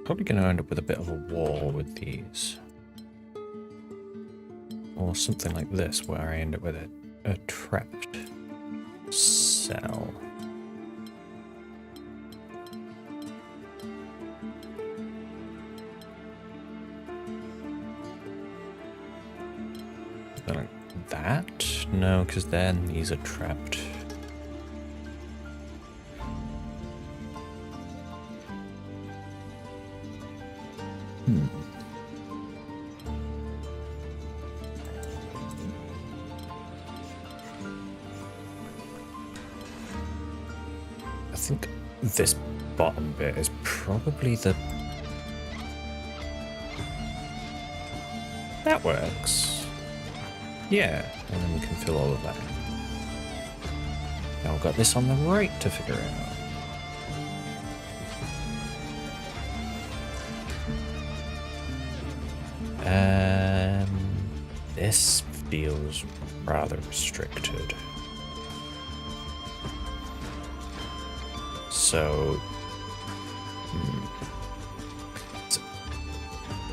Probably going to end up with a bit of a wall with these. Or something like this, where I end up with a trapped cell. Like that? No, because then these are trapped. I think this bottom bit is probably the... That works. Yeah, and then we can fill all of that in. Now we've got this on the right to figure out. This feels rather restricted. So, it's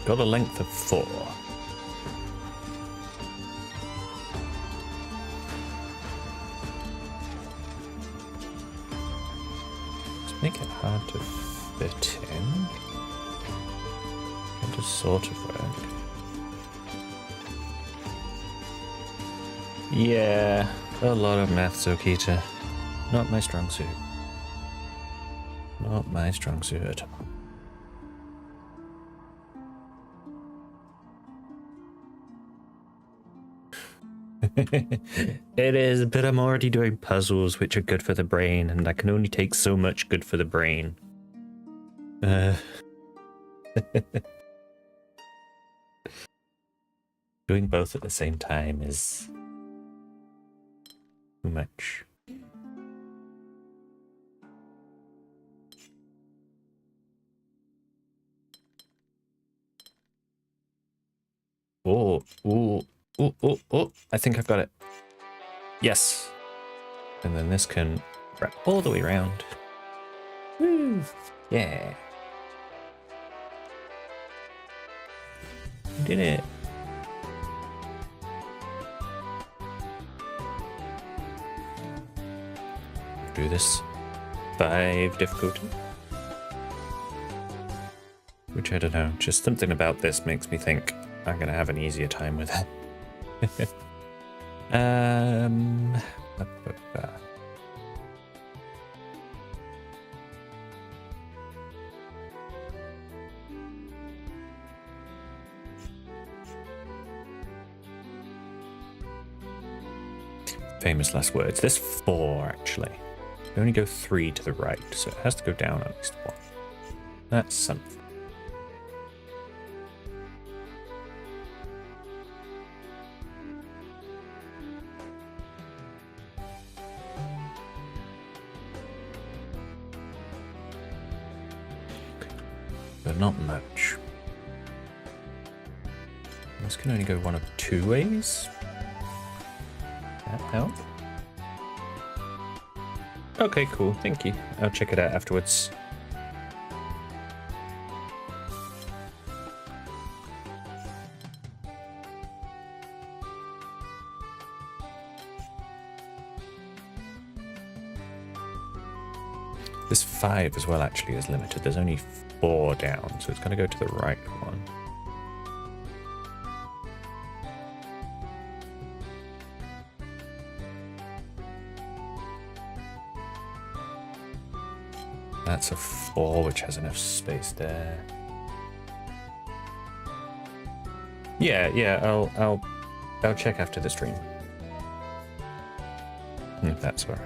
got a length of 4. Let's make it hard to fit in. That does sort of work. Yeah, a lot of maths, Okita. Not my strong suit. Not my strong suit at all. It is, but I'm already doing puzzles which are good for the brain, and I can only take so much good for the brain. Doing both at the same time is too much. Oh, oh, oh, oh, oh, I think I've got it. Yes. And then this can wrap all the way around. Woo! Yeah. Did it. Do this 5 difficulty. Which I don't know, just something about this makes me think I'm gonna have an easier time with it. Famous last words. There's 4 actually. You only go 3 to the right, so it has to go down at least 1. That's something. but not much. This can only go one of two ways. That help? Okay, cool. Thank you. I'll check it out afterwards. This 5 as well actually is limited. There's only 4 down, so it's going to go to the right one. That's a 4, which has enough space there. Yeah, I'll check after the stream. If that's alright.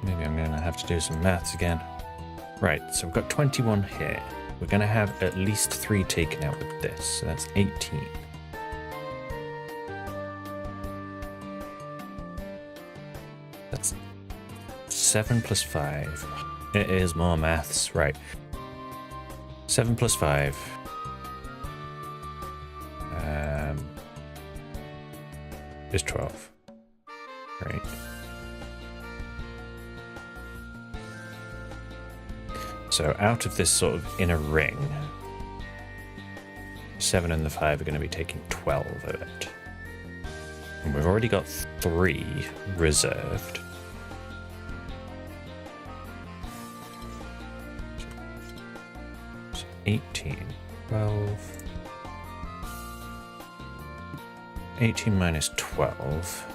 Maybe I'm going to have to do some maths again. Right, so we've got 21 here. We're going to have at least 3 taken out with this, so that's 18. That's 7 plus 5. It is more maths, right. 7 plus 5. Is 12. Right. So out of this sort of inner ring, 7 and the 5 are going to be taking 12 of it. And we've already got 3 reserved. So 18, 12. 18 minus 12.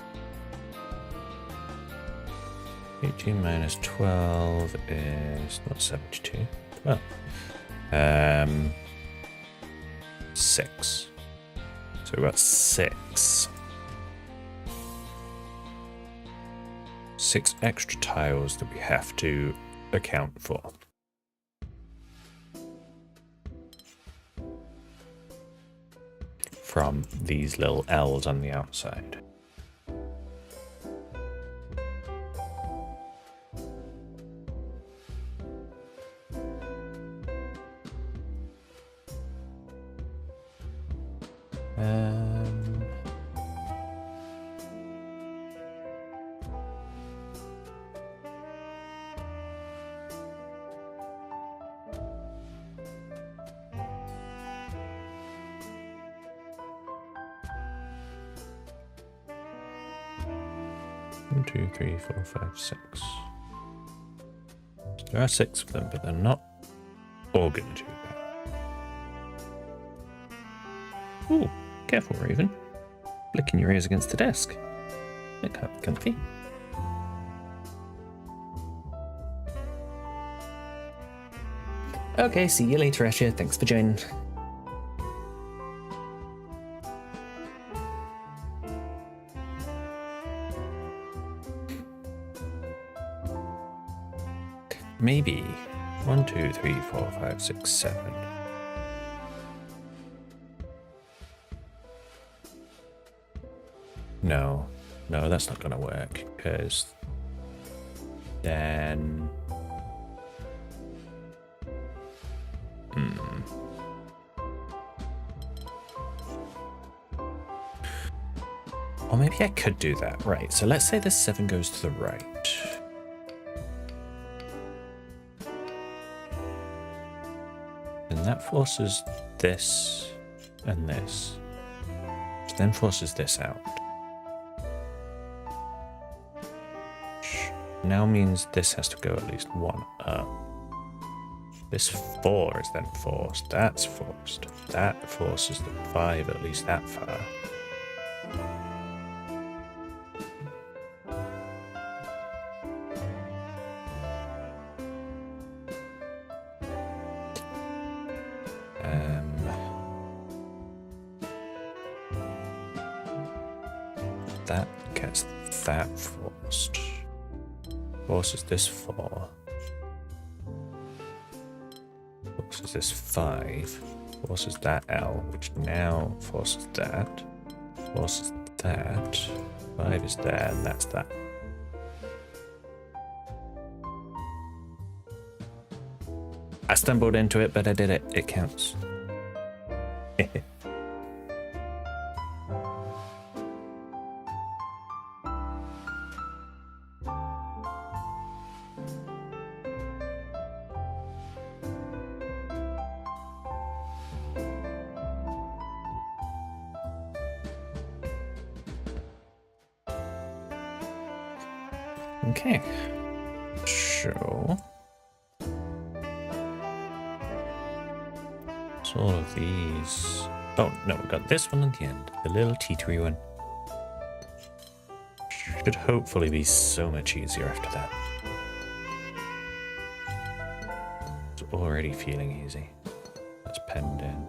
18 minus 12 is not 72. Well, 6. So we've got 6. 6 extra tiles that we have to account for. From these little L's on the outside. One, 2, 3, 4, 5, 6. There are 6 of them, but they're not all going to do that. Ooh, careful, Raven. Flicking your ears against the desk. That can't be comfy. Okay, see you later, Asher. Thanks for joining. Maybe 1, 2, 3, 4, 5, 6, 7. No, that's not going to work because then. Or maybe I could do that. Right, so let's say this 7 goes to the right. And that forces this and this. Which then forces this out. Which now means this has to go at least 1 up. This 4 is then forced. That's forced. That forces the 5 at least that far. That gets that forced. Forces this 4. Forces this 5. Forces that L, which now forces that. Forces that. 5 is there, and that's that. I stumbled into it, but I did it. It counts. Okay. So all of these. Oh no, we got this one at the end, the little T3 one. Should hopefully be so much easier after that. It's already feeling easy. That's penned in.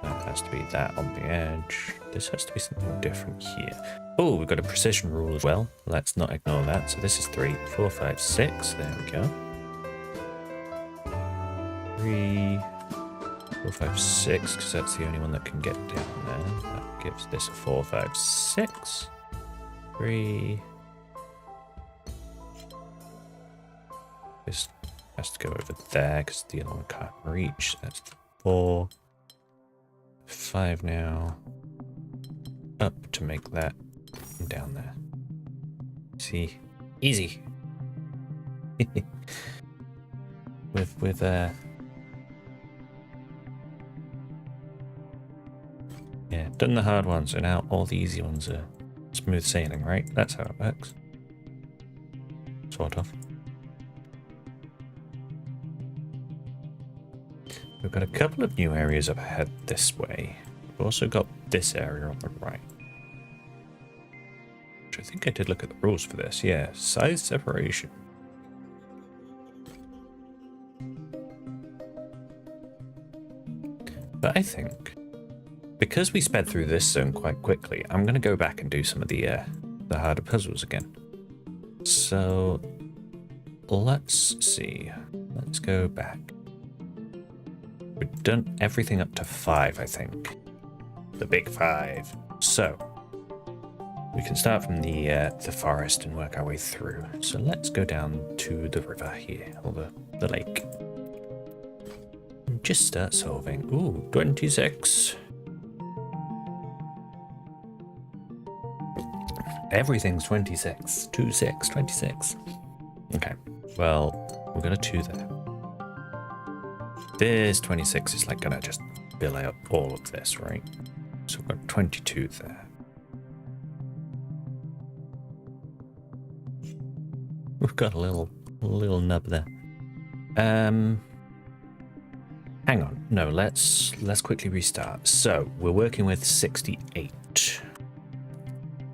That has to be that on the edge. This has to be something different here. Oh, we've got a precision rule as well. Let's not ignore that. So this is 3, 4, 5, 6. There we go. 3, 4, 5, 6, because that's the only one that can get down there. That gives this a 4, 5, 6. 3. This has to go over there because the other one can't reach. That's 4. 5 now. Up to make that down there. See? Easy. with yeah, done the hard ones, and now all the easy ones are smooth sailing, right? That's how it works. Sort of. We've got a couple of new areas up ahead this way. We've also got this area on the right. Which I think I did look at the rules for this. Yeah, size separation. But I think, because we sped through this zone quite quickly, I'm going to go back and do some of the harder puzzles again. So, let's see. Let's go back. We've done everything up to 5, I think. The big 5. So, we can start from the forest and work our way through. So let's go down to the river here, or the lake. And just start solving. Ooh, 26. Everything's 26. 26, 26. Okay, well, we've got a 2 there. This 26 is like gonna just fill out all of this, right? So we've got 22 there. We've got a little nub there. Hang on. No, let's quickly restart. So we're working with 68.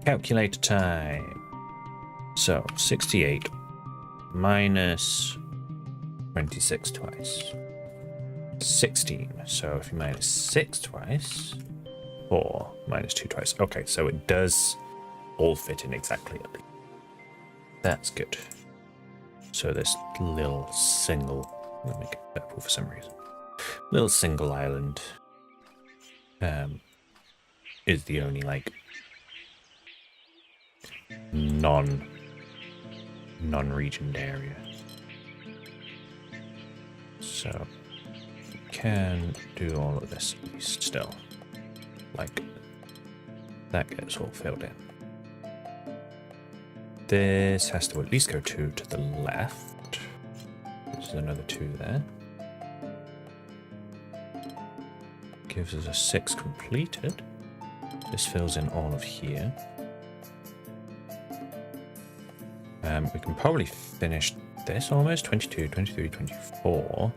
Calculator time. So 68 minus 26 twice. 16. So if you minus 6 twice, 4 minus 2 twice. Okay, so it does all fit in exactly. That's good. So this little single, I'm gonna make it purple for some reason. Little single island is the only like non-regioned area. So we can do all of this at least still. Like that gets all filled in. This has to at least go 2 to the left. There's another 2 there. Gives us a 6 completed. This fills in all of here. We can probably finish this almost. 22, 23, 24.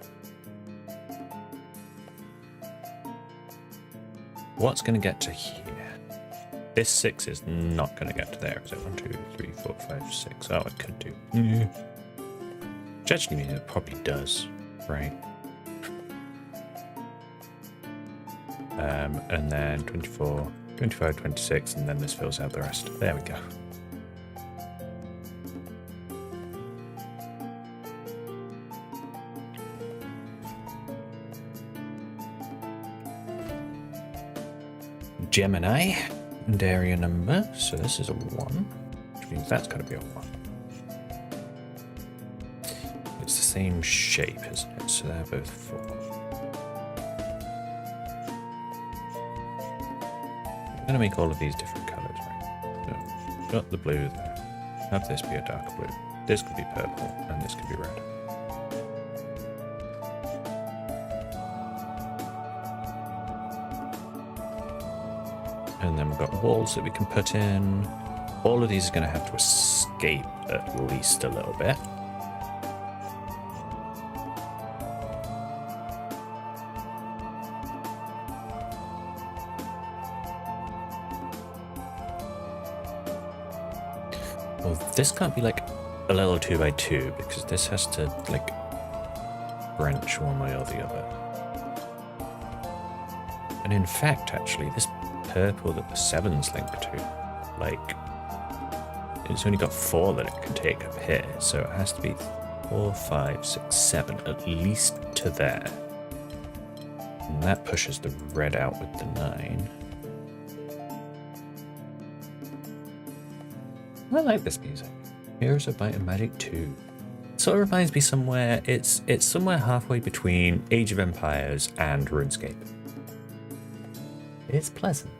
What's going to get to here? This 6 is not going to get to there, is it? 1, 2, 3, 4, 5, 6. Oh, it could do. Which actually means it probably does, right? and then 24, 25, 26, and then this fills out the rest. There we go. Gemini and area number, so this is a 1, which means that's got to be a 1. It's the same shape, isn't it? So they're both 4. I'm going to make all of these different colours, right? So, got the blue there. Have this be a darker blue. This could be purple, and this could be red. And then we've got walls that we can put in. All of these are going to have to escape at least a little bit. Well, this can't be like a little 2x2 because this has to like branch one way or the other. And in fact, actually, this purple that the 7's linked to, like, it's only got 4 that it can take up here, so it has to be 4, 5, 6, 7, at least to there. And that pushes the red out with the 9. I like this music. Here's a Bite of Magic 2. It sort of reminds me somewhere, it's somewhere halfway between Age of Empires and RuneScape. It's pleasant.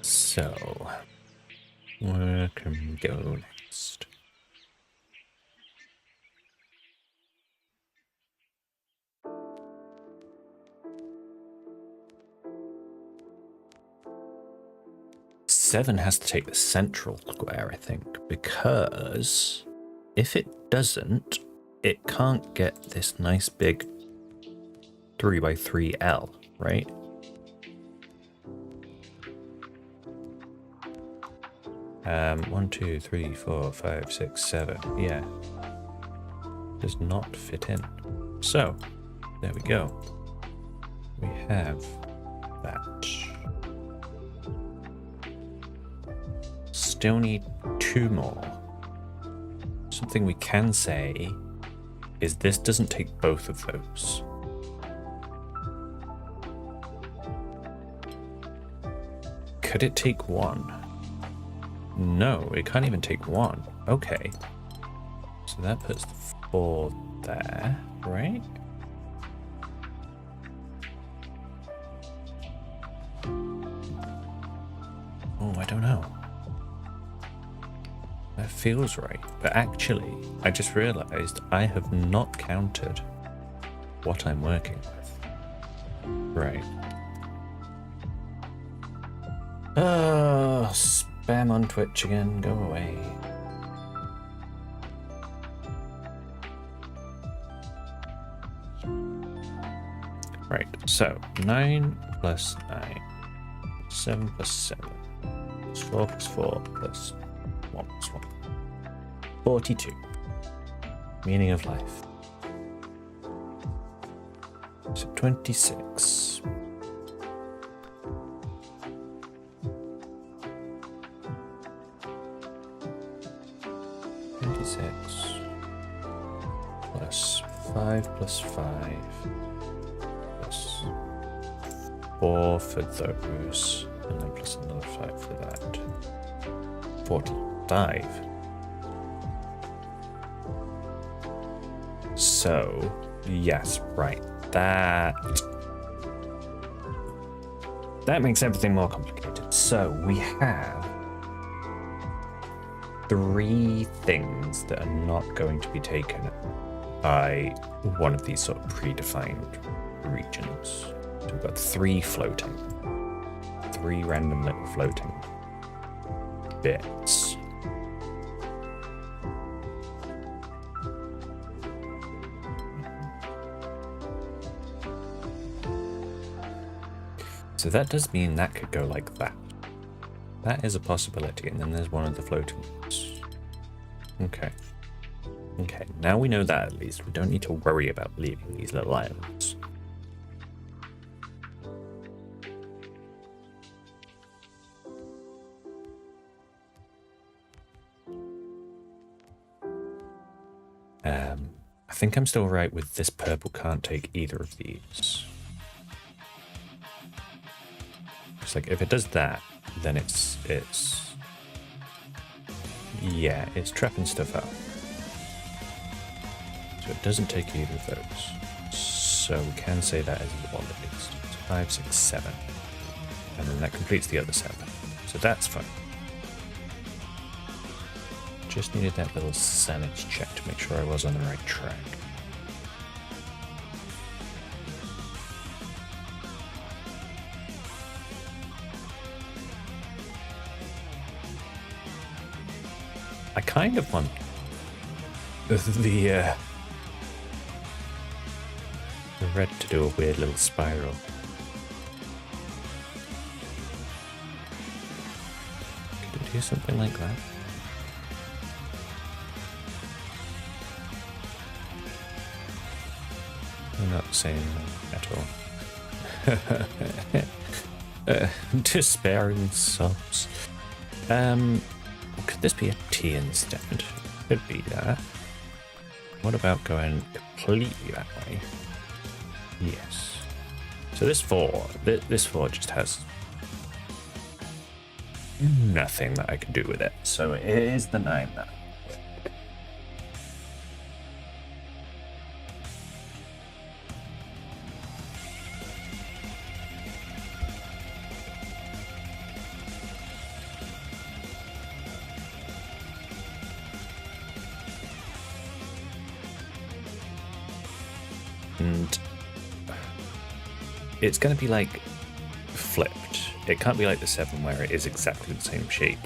So, where can we go next? Seven has to take the central square, I think, because if it doesn't, it can't get this nice big 3x3L, right? One, 2, 3, 4, 5, 6, 7. Yeah. Does not fit in. So, there we go. We have that. Still need 2 more. Something we can say is this doesn't take both of those. Could it take 1? No, it can't even take 1. Okay. So that puts the 4 there, right? Oh, I don't know. That feels right. But actually, I just realized I have not counted what I'm working with. Right. Spam on Twitch again, go away. Right, so 9 plus 9, 7 plus 7, plus 4 plus 4 plus 1 plus 1. 42. Meaning of life. So 26. Plus 5 plus 5 plus 4 for those, and then plus another 5 for that. 45. So, yes, right. That makes everything more complicated. So, we have 3 things that are not going to be taken by one of these sort of predefined regions. So we've got 3 floating. 3 random little floating bits. So that does mean that could go like that. That is a possibility, and then there's one of the floating ones. Okay. Okay, now we know that at least. We don't need to worry about leaving these little islands. I think I'm still right with this purple can't take either of these. It's like if it does that, then it's yeah, it's trapping stuff out. So it doesn't take either of those. So we can say that is one at least. So 5, 6, 7. And then that completes the other 7. So that's fine. Just needed that little sanity check to make sure I was on the right track. I kind of want the red to do a weird little spiral. Could it do something like that? I'm not saying at all. Despairing sobs. Could this be a T instead? Could be that. What about going completely that way? Yes. So this 4 just has nothing that I can do with it. So it is the 9 now. And it's going to be like flipped. It can't be like the 7 where it is exactly the same shape,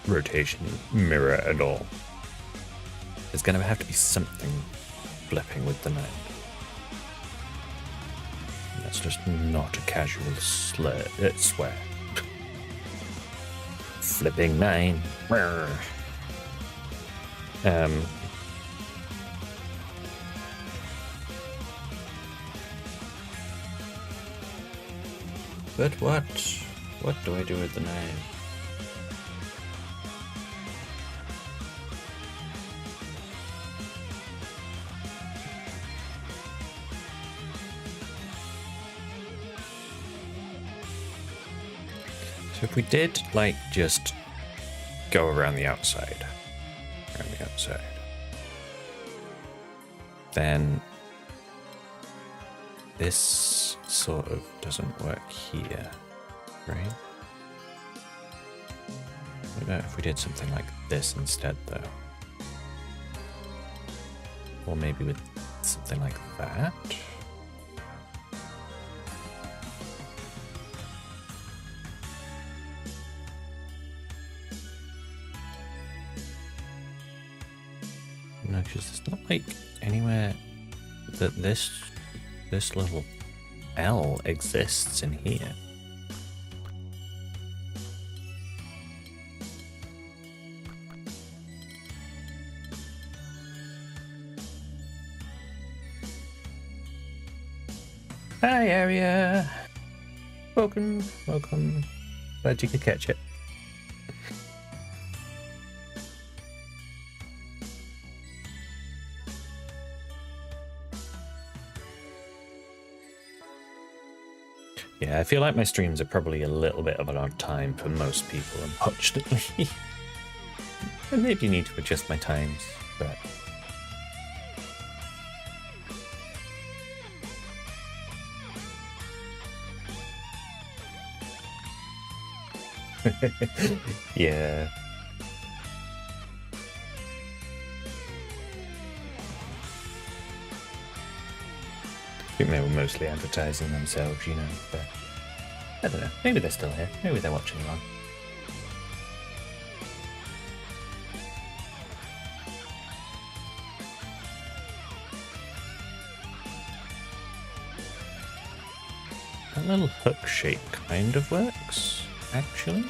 rotation, mirror and all. There's going to have to be something flipping with the 9. That's just not a casual swear. Flipping 9. But what do I do with the 9? So if we did, like, just go around the outside, then this sort of doesn't work here, right? What about if we did something like this instead, though? Or maybe with something like that? No, because there's not like anywhere that this little L exists in here. Hi, area. Welcome. Glad you could catch it. Yeah, I feel like my streams are probably a little bit of an odd time for most people, unfortunately. I maybe need to adjust my times, but... yeah. I think they were mostly advertising themselves, you know, but I don't know. Maybe they're still here. Maybe they're watching along. That little hook shape kind of works, actually.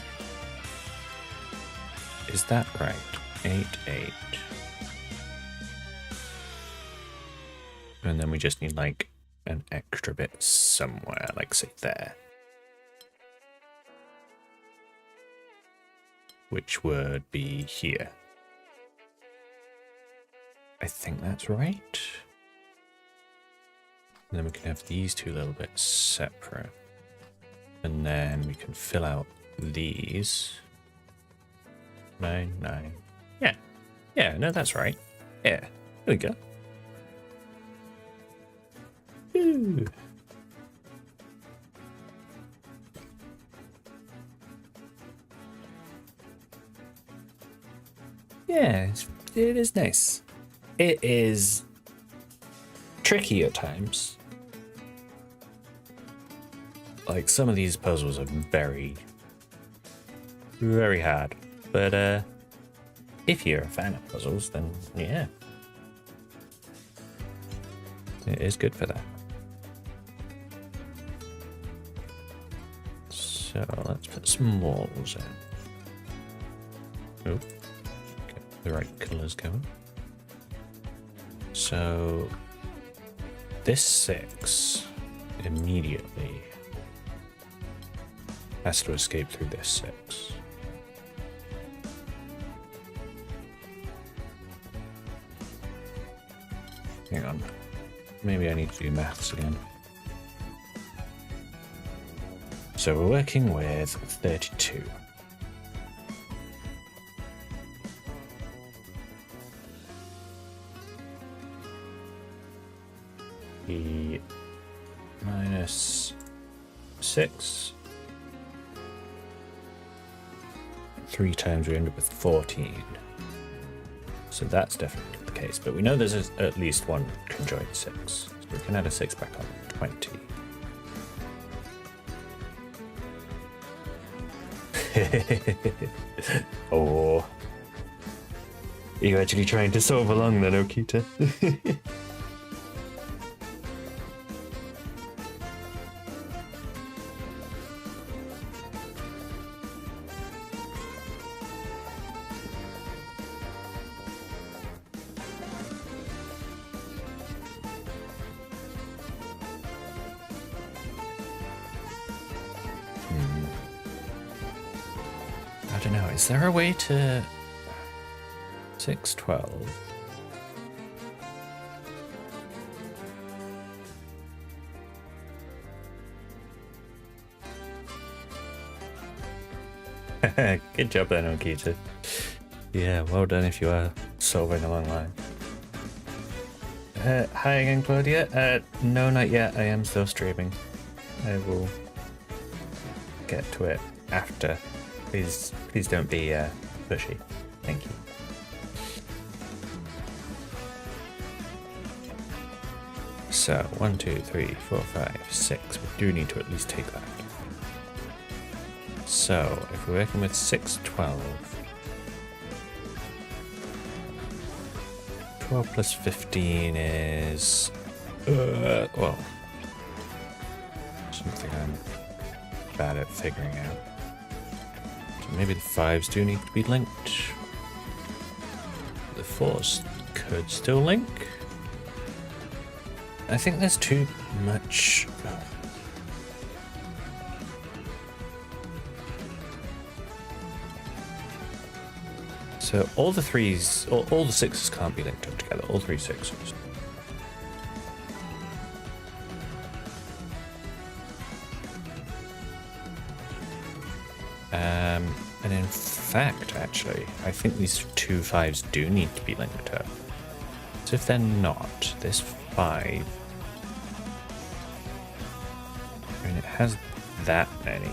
is that right? 8, 8. And then we just need like an extra bit somewhere, like say there. Which would be here. I think that's right. And then we can have these two little bits separate. And then we can fill out these. 9, 9. Yeah. Yeah, no, that's right. Yeah. There we go. Ooh. Yeah, it is nice. It is tricky at times. Like, some of these puzzles are very, very hard. But if you're a fan of puzzles, then yeah. It is good for that. So let's put some walls in. Oh, get the right colours going. So this 6 immediately has to escape through this 6. Hang on. Maybe I need to do maths again. So we're working with 32. E minus 6. 3 times we end up with 14. So that's definitely the case. But we know there's at least one conjoined 6. So we can add a 6 back on 20. Oh. Are you actually trying to solve along then, Okita? I don't know, is there a way to 6, 12? Good job then, Okita. Yeah, well done if you are solving a long line. Hi again, Claudia. No, not yet. I am still streaming. I will get to it after. Please don't be pushy. Thank you. So 1, 2, 3, 4, 5, 6. We do need to at least take that. So if we're working with 6, 12. 12 plus 15 is well, something I'm bad at figuring out. So maybe the 5s do need to be linked. The 4s could still link. I think there's too much. So all the 3s, all the 6s can't be linked up together. All 3 6s. And in fact, actually, I think these 2 5s do need to be linked up. So if they're not, this 5, I mean, it has that many.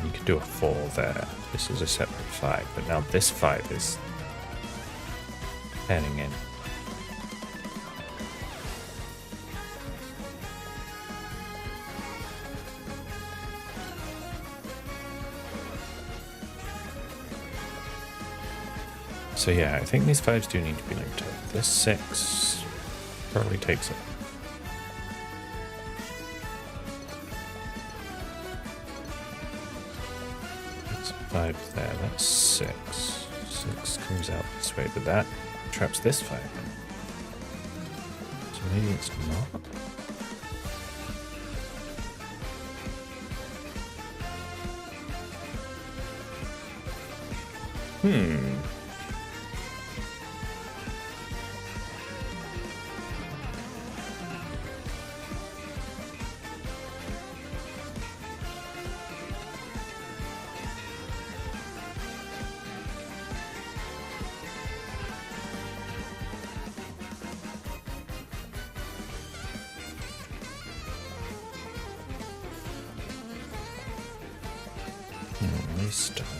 You could do a 4 there. This is a separate 5, but now this 5 is heading in. So yeah, I think these 5s do need to be linked up. This 6 probably takes it. 5 there, that's 6. 6 comes out this way, but that traps this 5 in. So maybe it's not.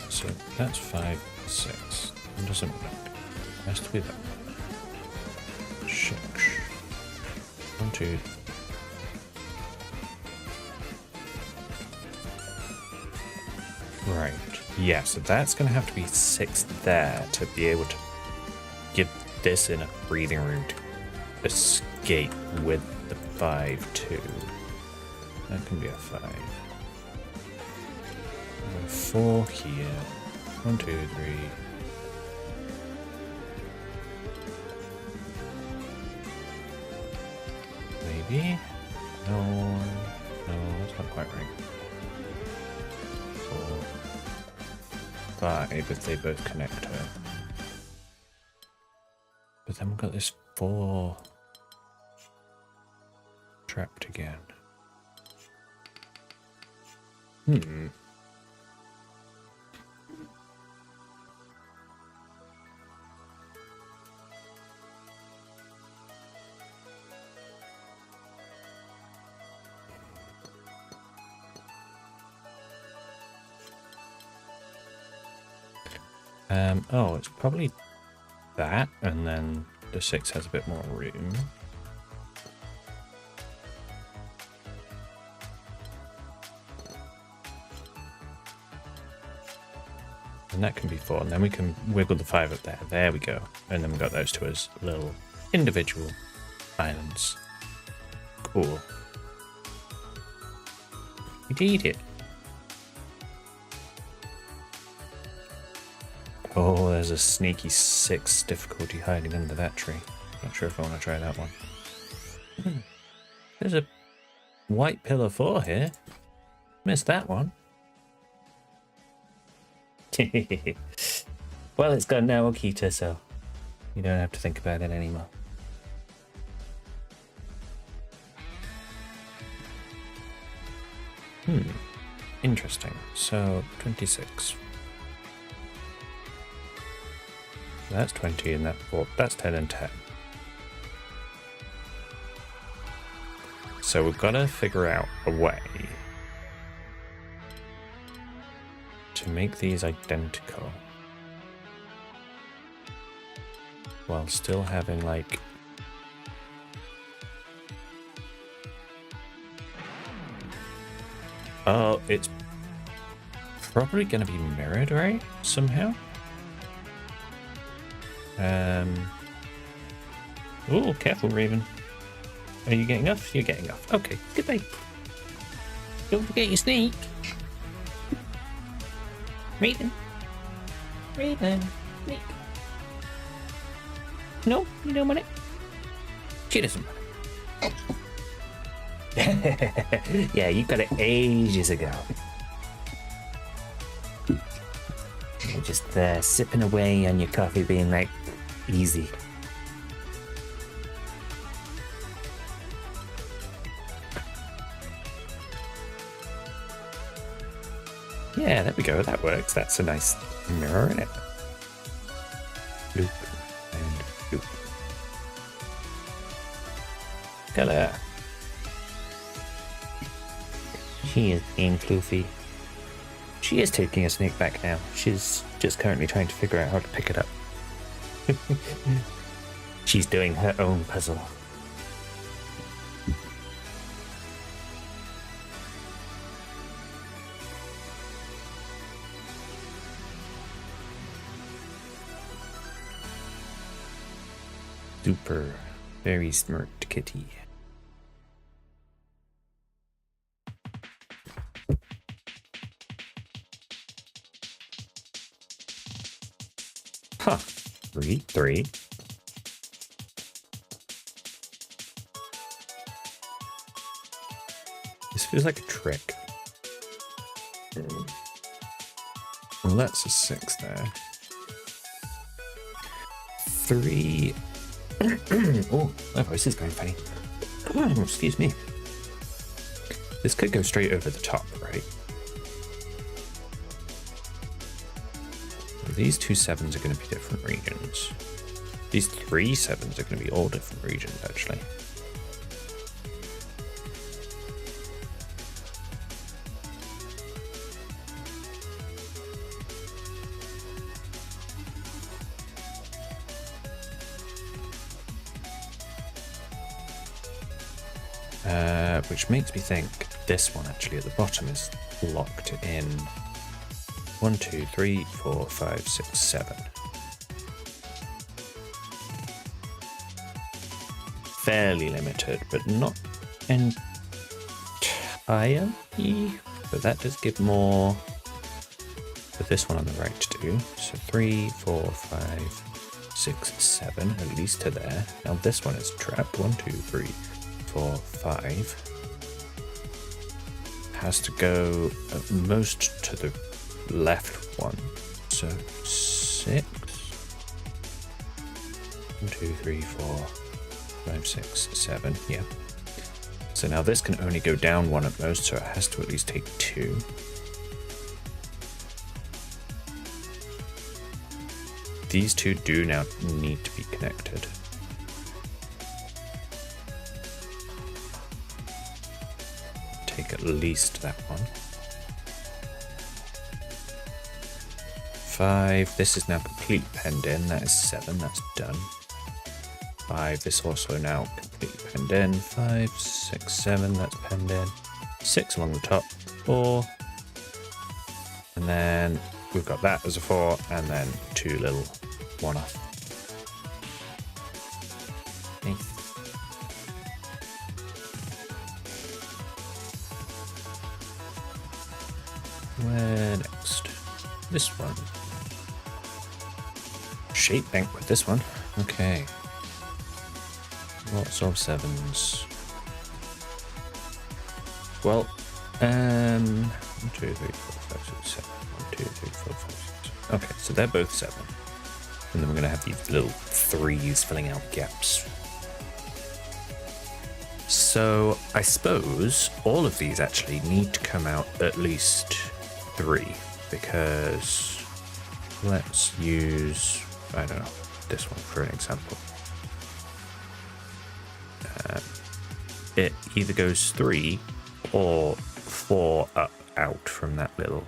So that's 5, 6. It doesn't work. It has to be that. 6. 1, 2. Right. Yeah, so that's going to have to be 6 there to be able to give this enough breathing room to escape with the 5, 2. That can be a 5. 4 here. 1, 2, 3. Maybe? No, that's not quite right. 4, 5 if they both connect her. But then we've got this 4 trapped again. Oh, it's probably that, and then the 6 has a bit more room. And that can be 4, and then we can wiggle the 5 up there. There we go. And then we've got those two as little individual islands. Cool. We did it. Oh, there's a sneaky 6 difficulty hiding under that tree. Not sure if I want to try that one. There's a white pillar 4 here. Missed that one. Well, it's gone now, Okita, so you don't have to think about it anymore. Interesting. So, 26. That's 20 and that's 10 and 10. So we've got to figure out a way to make these identical while still having like it's probably going to be mirrored, right? Somehow. Oh, careful, Raven. Are you getting off? You're getting off. Okay, goodbye. Don't forget your sneak. Raven. Raven. Sneak. No, you don't want it. She doesn't want it. Yeah, you got it ages ago. You're just sipping away on your coffee, being like, easy. Yeah, there we go. That works. That's a nice mirror, isn't it? Loop and loop. Color. She is being floofy. She is taking a snake back now. She's just currently trying to figure out how to pick it up. She's doing her own puzzle. Super. Very smart kitty. Huh. 3, 3. This feels like a trick. Well, that's a 6 there. 3. Oh, my voice is going funny. Excuse me. This could go straight over the top, right? These 2 7s are going to be different regions. These 3 7s are going to be all different regions, actually. Which makes me think this one actually at the bottom is locked in 1, 2, 3, 4, 5, 6, 7. Fairly limited, but not entirely. But that does give more for this one on the right to do. So 3, 4, 5, 6, 7, at least to there. Now this one is trapped. 1, 2, 3, 4, 5. Has to go at most to the left one. So 6. 1, 2, 3, 4, 5, 6, 7. Yeah. So now this can only go down 1 at most, so it has to at least take 2. These 2 do now need to be connected. Take at least that one. 5. This is now completely penned in. That is 7. That's done. 5. This also now completely penned in. 5, 6, 7. That's penned in. 6 along the top. 4. And then we've got that as a 4. And then 2 little one-off. Okay. Where next? This one. Shape bank with this one. Okay. Lots of 7s. Well, 1, 2, 3, 4, 5, 6, 7. 1, 2, 3, 4, 5, 6. Okay, so they're both 7. And then we're going to have these little 3s filling out gaps. So I suppose all of these actually need to come out at least 3, because let's use, I don't know, this one for an example. It either goes 3 or 4 up out from that little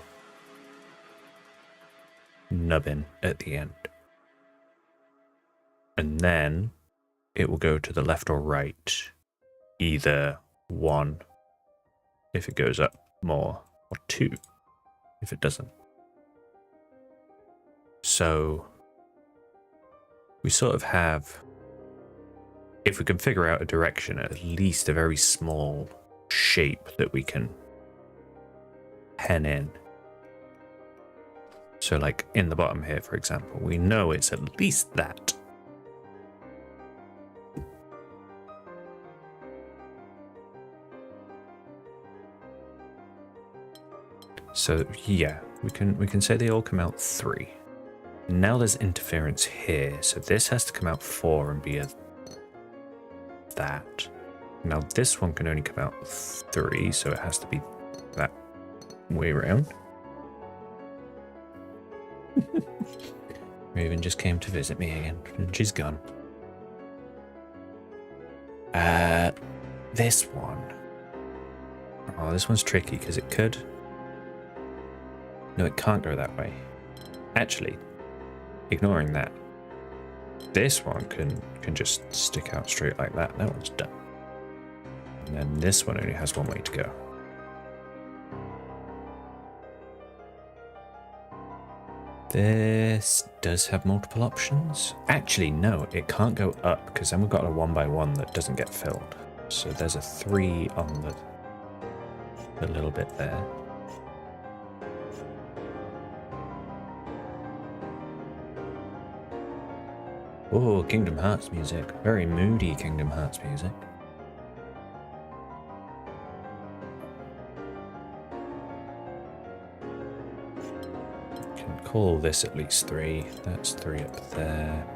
nubbin at the end. And then it will go to the left or right, either 1 if it goes up more, or 2 if it doesn't. So we sort of have, if we can figure out a direction, at least a very small shape that we can pen in. So like in the bottom here, for example, we know it's at least that. So yeah, we can say they all come out 3. Now there's interference here, so this has to come out 4 and be a that. Now this one can only come out 3, so it has to be that way around. Raven just came to visit me again, and she's gone. This one. Oh, this one's tricky because it could. No, it can't go that way. Actually, ignoring that, this one can just stick out straight like that. That one's done. And then this one only has one way to go. This does have multiple options. Actually, no, it can't go up because then we've got a 1x1 that doesn't get filled. So there's a 3 on the little bit there. Oh, Kingdom Hearts music. Very moody Kingdom Hearts music. Can call this at least 3. That's 3 up there.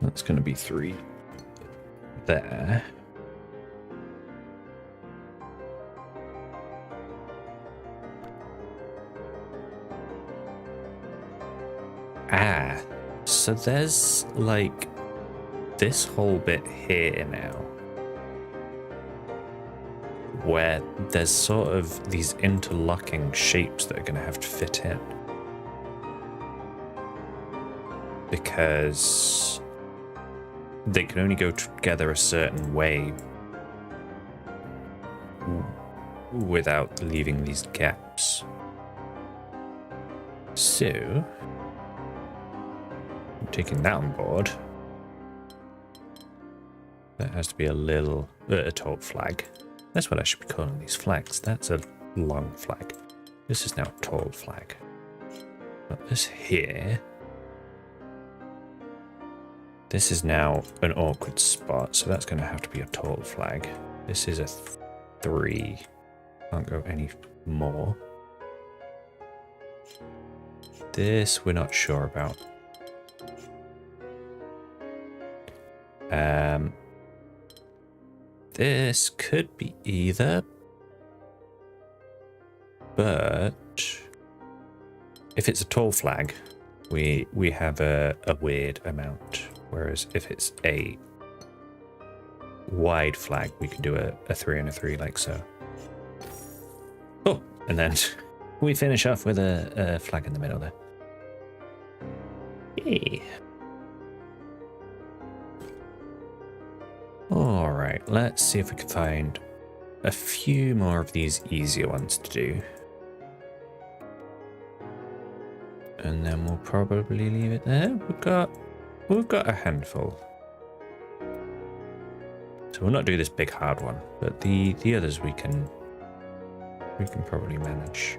That's going to be 3 there. Ah, so there's like this whole bit here now where there's sort of these interlocking shapes that are going to have to fit in. Because they can only go together a certain way without leaving these gaps. So, I'm taking that on board. That has to be a tall flag. That's what I should be calling these flags. That's a long flag. This is now a tall flag. But this here... This is now an awkward spot, so that's going to have to be a tall flag. This is a 3. Can't go any more. This we're not sure about. This could be either, but if it's a tall flag, we have a weird amount. Whereas if it's a wide flag, we can do a 3 and a 3 like so. Oh, and then we finish off with a flag in the middle there. Yay. Alright, let's see if we can find a few more of these easier ones to do. And then we'll probably leave it there. We've got a handful. So we'll not do this big hard one, but the others we can probably manage.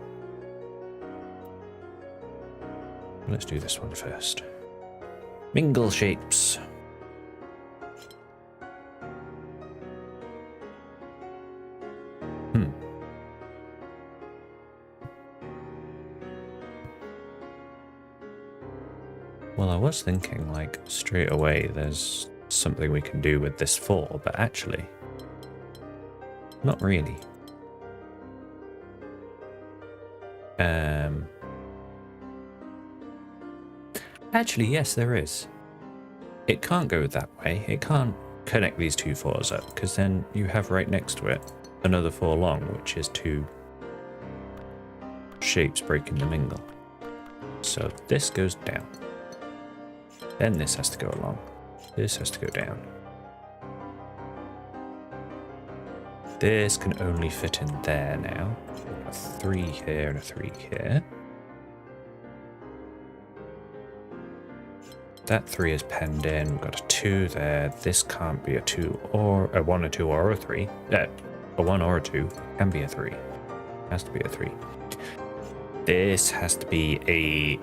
Let's do this one first. Mingle shapes. Well, I was thinking, like, straight away there's something we can do with this 4, but actually, not really. Actually, yes, there is. It can't go that way. It can't connect these 2 4s up, because then you have right next to it another 4 long, which is 2 shapes breaking the mingle. So this goes down. Then this has to go along. This has to go down. This can only fit in there now. A 3 here and a 3 here. That 3 is penned in. We've got a 2 there. This can't be a 2 or a 1, a 2, or a 3. A 1 or a 2 can be a 3. Has to be a 3. This has to be a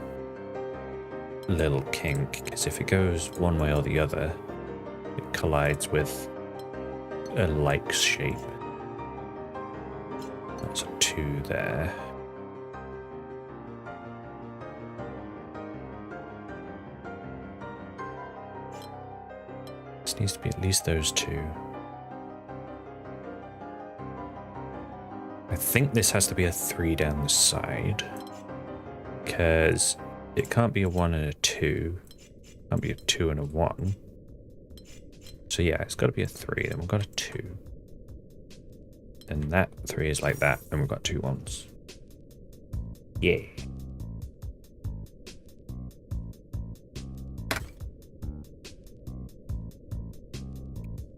little kink, because if it goes one way or the other, it collides with a like shape. That's a 2 there. This needs to be at least those 2. I think this has to be a 3 down the side, because it can't be a 1 and a 2. It can't be a 2 and a 1. So yeah, it's got to be a 3. Then we've got a 2. Then that 3 is like that. Then we've got 2 1s. Yeah.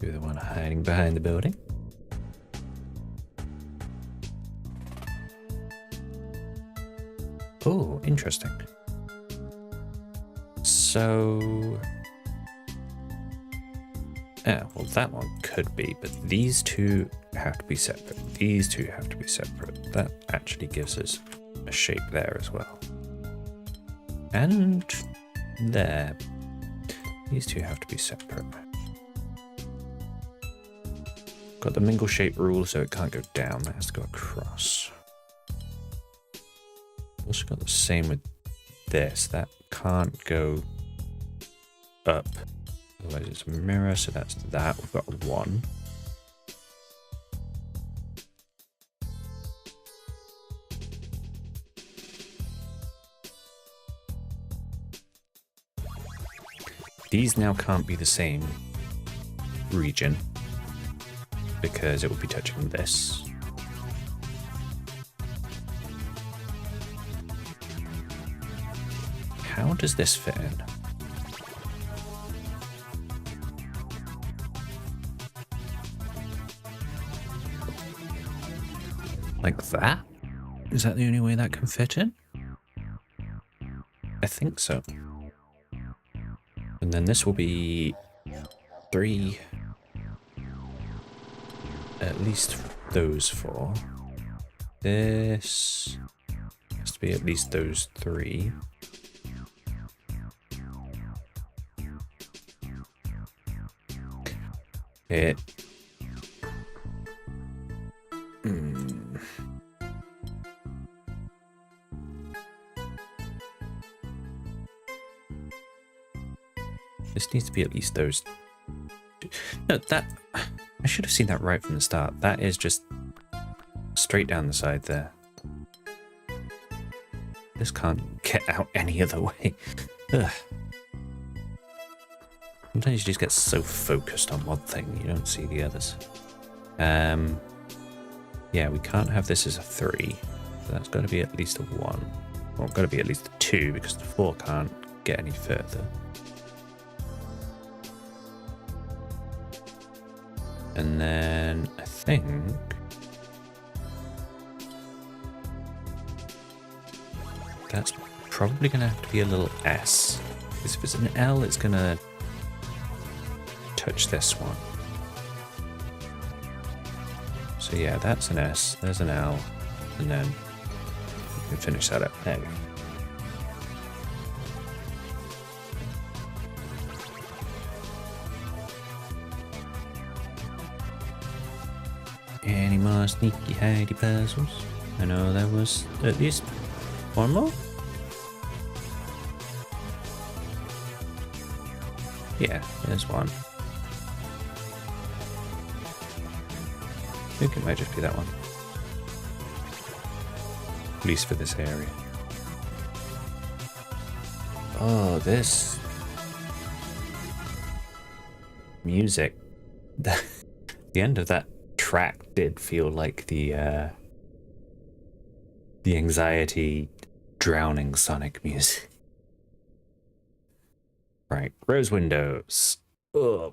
You're the one hiding behind the building. Oh, interesting. So Yeah, well, that one could be, but these two have to be separate. These two have to be separate. That actually gives us a shape there as well. And there. These two have to be separate. Got the mingle shape rule, so it can't go down. That has to go across. Also got the same with this. That can't go up. Otherwise it's a mirror, so that's that. We've got a 1. These now can't be the same region because it would be touching this. How does this fit in? Like that? Is that the only way that can fit in? I think so. And then this will be 3. At least those 4. This has to be at least those 3. It. This needs to be at least those. No, that. I should have seen that right from the start. That is just straight down the side there. This can't get out any other way. Ugh. Sometimes you just get so focused on one thing, you don't see the others. Yeah, we can't have this as a 3. So that's got to be at least a 1. Well, got to be at least a 2 because the 4 can't get any further. And then I think that's probably going to have to be a little S. Because if it's an L, it's going to touch this one. So yeah, that's an S, there's an L, and then we can finish that up. There we go. Any more sneaky hidey puzzles? I know there was at least one more. Yeah, there's one. I think it might just be that one. At least for this area. Oh, this music. The end of that track did feel like the anxiety drowning Sonic music. Right, rose windows. Ugh.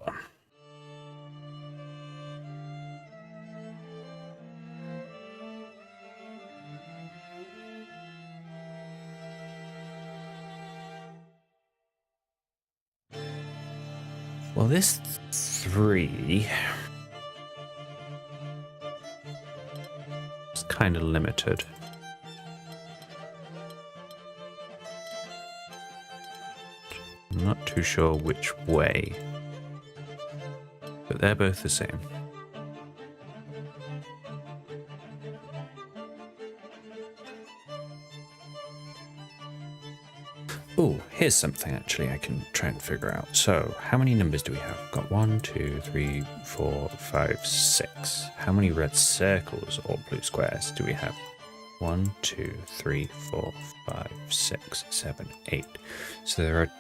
Well, this 3 is kind of limited. I'm not too sure which way, but they're both the same. Oh, here's something actually I can try and figure out. So, how many numbers do we have? We've got 1, 2, 3, 4, 5, 6. How many red circles or blue squares do we have? 1, 2, 3, 4, 5, 6, 7, 8. So there are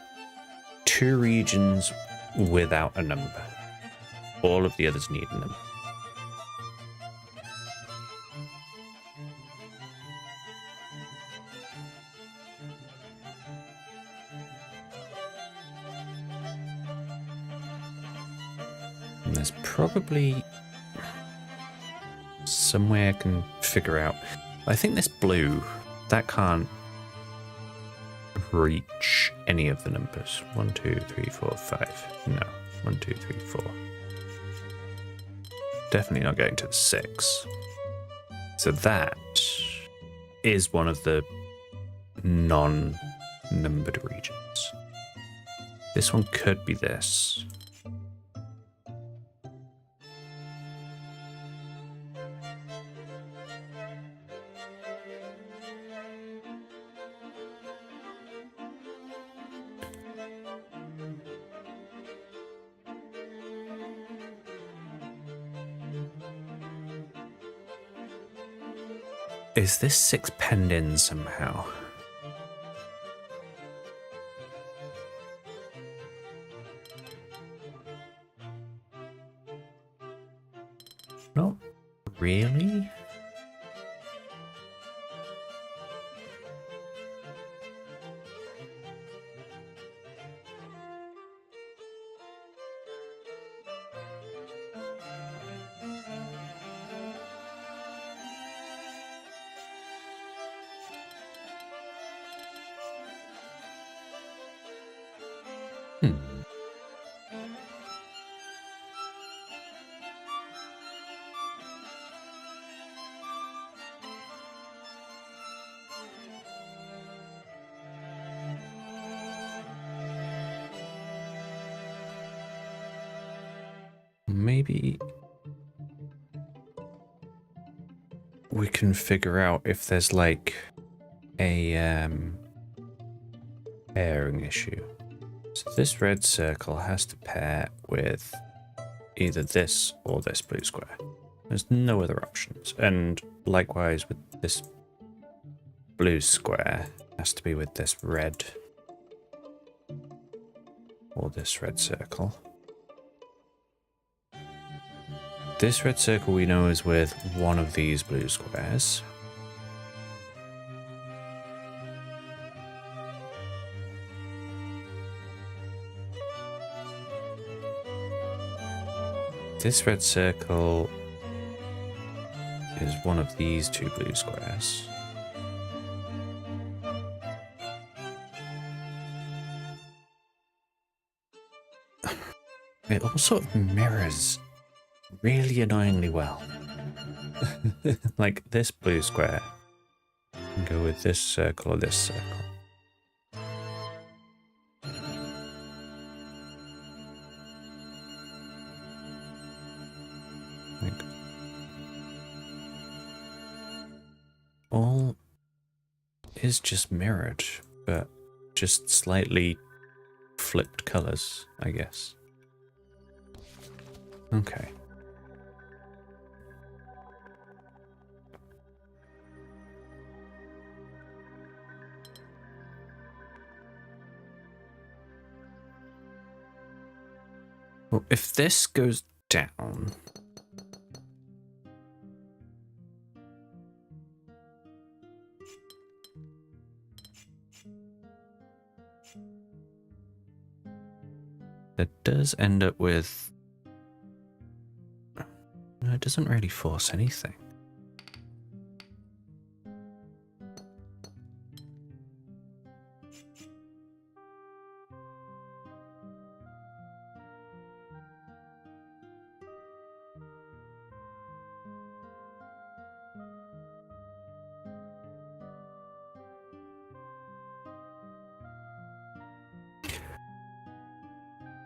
2 regions without a number. All of the others need a number. And there's probably some way I can figure out. I think this blue, that can't reach any of the numbers. 1, 2, 3, 4, 5. No. 1, 2, 3, 4. Definitely not getting to the 6. So that is one of the non-numbered regions. This one could be this. Is this 6 penned in somehow? Not really. Maybe we can figure out if there's like a pairing issue. So this red circle has to pair with either this or this blue square. There's no other options. And likewise with this blue square, has to be with this red or this red circle. This red circle we know is with one of these blue squares. This red circle is one of these 2 blue squares. It all sort of mirrors really annoyingly well. Like this blue square can go with this circle or this circle. Like, all is just mirrored, but just slightly flipped colors, I guess. Okay. Well, if this goes down, that does end up with... No, it doesn't really force anything.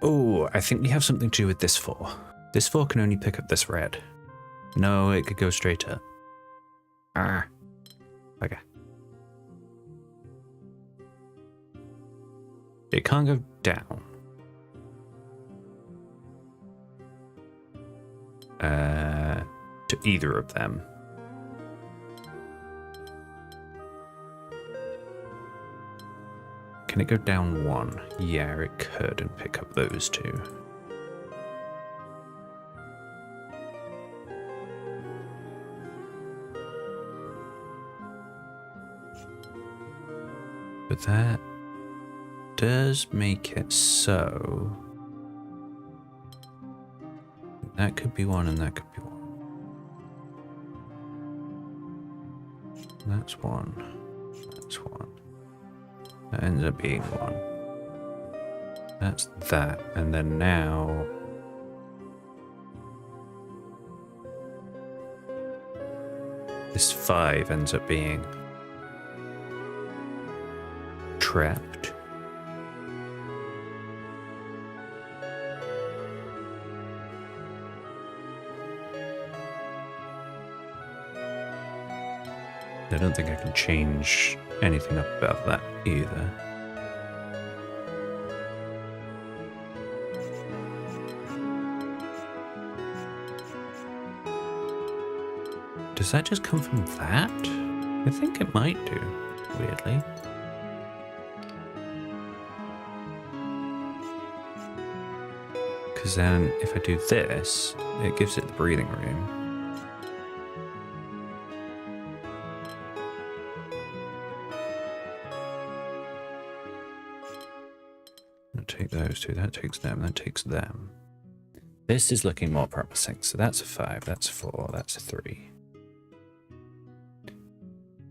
Oh, I think we have something to do with this 4. This 4 can only pick up this red. No, it could go straight up. Ah. Okay. It can't go down. To either of them. Can it go down 1? Yeah, it could and pick up those 2. But that does make it so that could be 1 and that could be 1. That's 1. That's 1. That ends up being 1. That's that. And then now this 5 ends up being trapped. I don't think I can change anything up about that either. Does that just come from that? I think it might do, weirdly. Because then if I do this, it gives it the breathing room. Take those two, that takes them, that takes them. This is looking more promising. So that's a 5, that's a 4, that's a 3.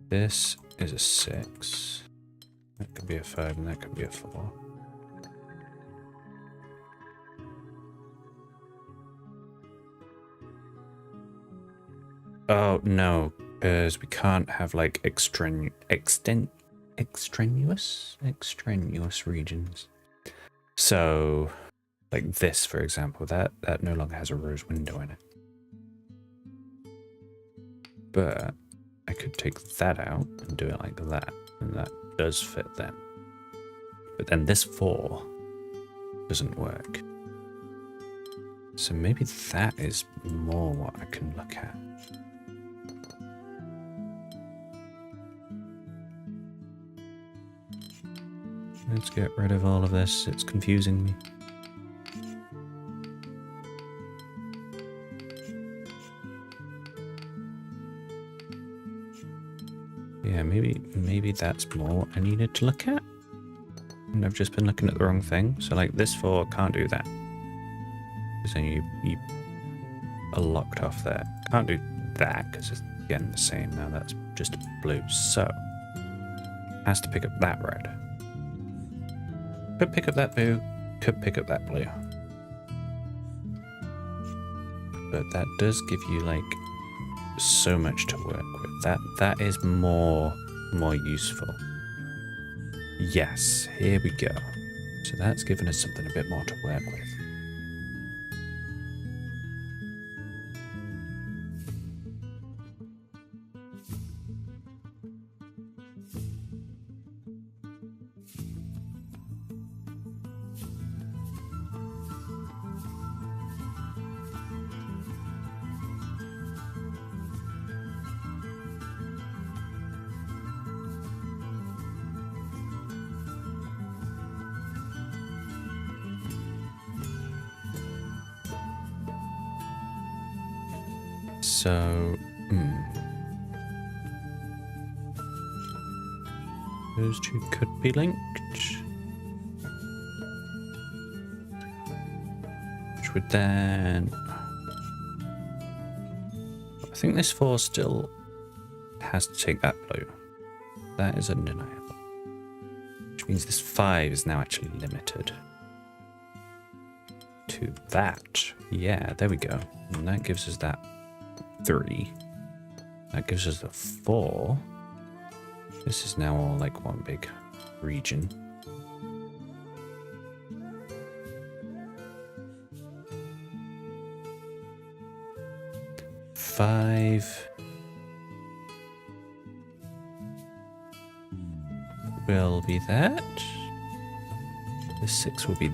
This is a 6. That could be a 5 and that could be a 4. Oh no, because we can't have like extraneous regions. So, like this, for example, that no longer has a rose window in it. But I could take that out and do it like that, and that does fit then. But then this 4 doesn't work. So maybe that is more what I can look at. Let's get rid of all of this, it's confusing me. Yeah, maybe that's more what I needed to look at. And I've just been looking at the wrong thing. So like this 4 can't do that. Because then you are locked off there. Can't do that because it's again the same. Now that's just blue. So has to pick up that red. Could pick up that blue, could pick up that blue. But that does give you like so much to work with. That is more useful. Yes, here we go. So that's given us something a bit more to work with. So, those two could be linked. Which would then... I think this 4 still has to take that blue. That is undeniable. Which means this 5 is now actually limited to that. Yeah, there we go. And that gives us that 3. That gives us the 4. This is now all like one big region. Five will be that. The 6 will be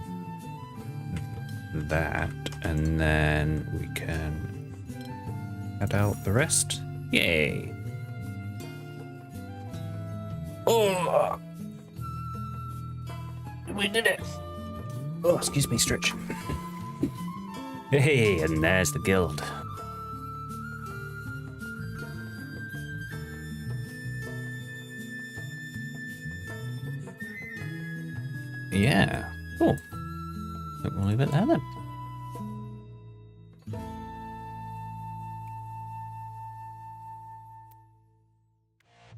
that, and then we can add out the rest. Yay! Oh! We did it! Oh, excuse me, stretch. Hey, and there's the guild. Yeah. Cool. Think we'll leave it there then.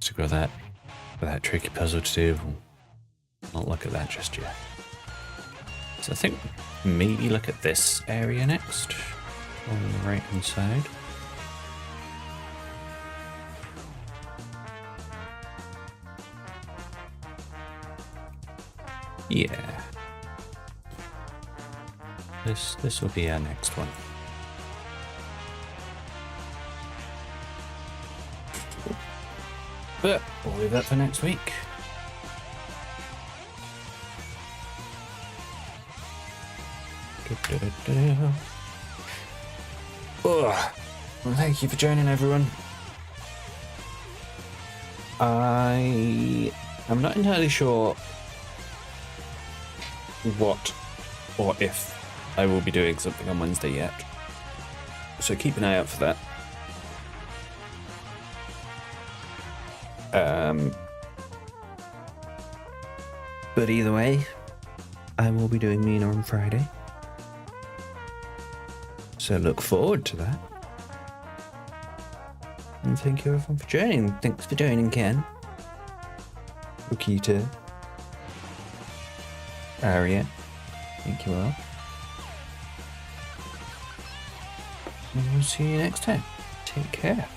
So got that tricky puzzle to do. We'll not look at that just yet. So I think maybe look at this area next on the right hand side. Yeah. This will be our next one. But we'll leave that for next week. Oh, well, thank you for joining, everyone. I'm not entirely sure what or if I will be doing something on Wednesday yet, so keep an eye out for that. But either way, I will be doing Mina on Friday, so look forward to that. And thank you everyone for joining. Thanks for joining, Ken, Rukita, Aria. Thank you all. And we'll see you next time. Take care.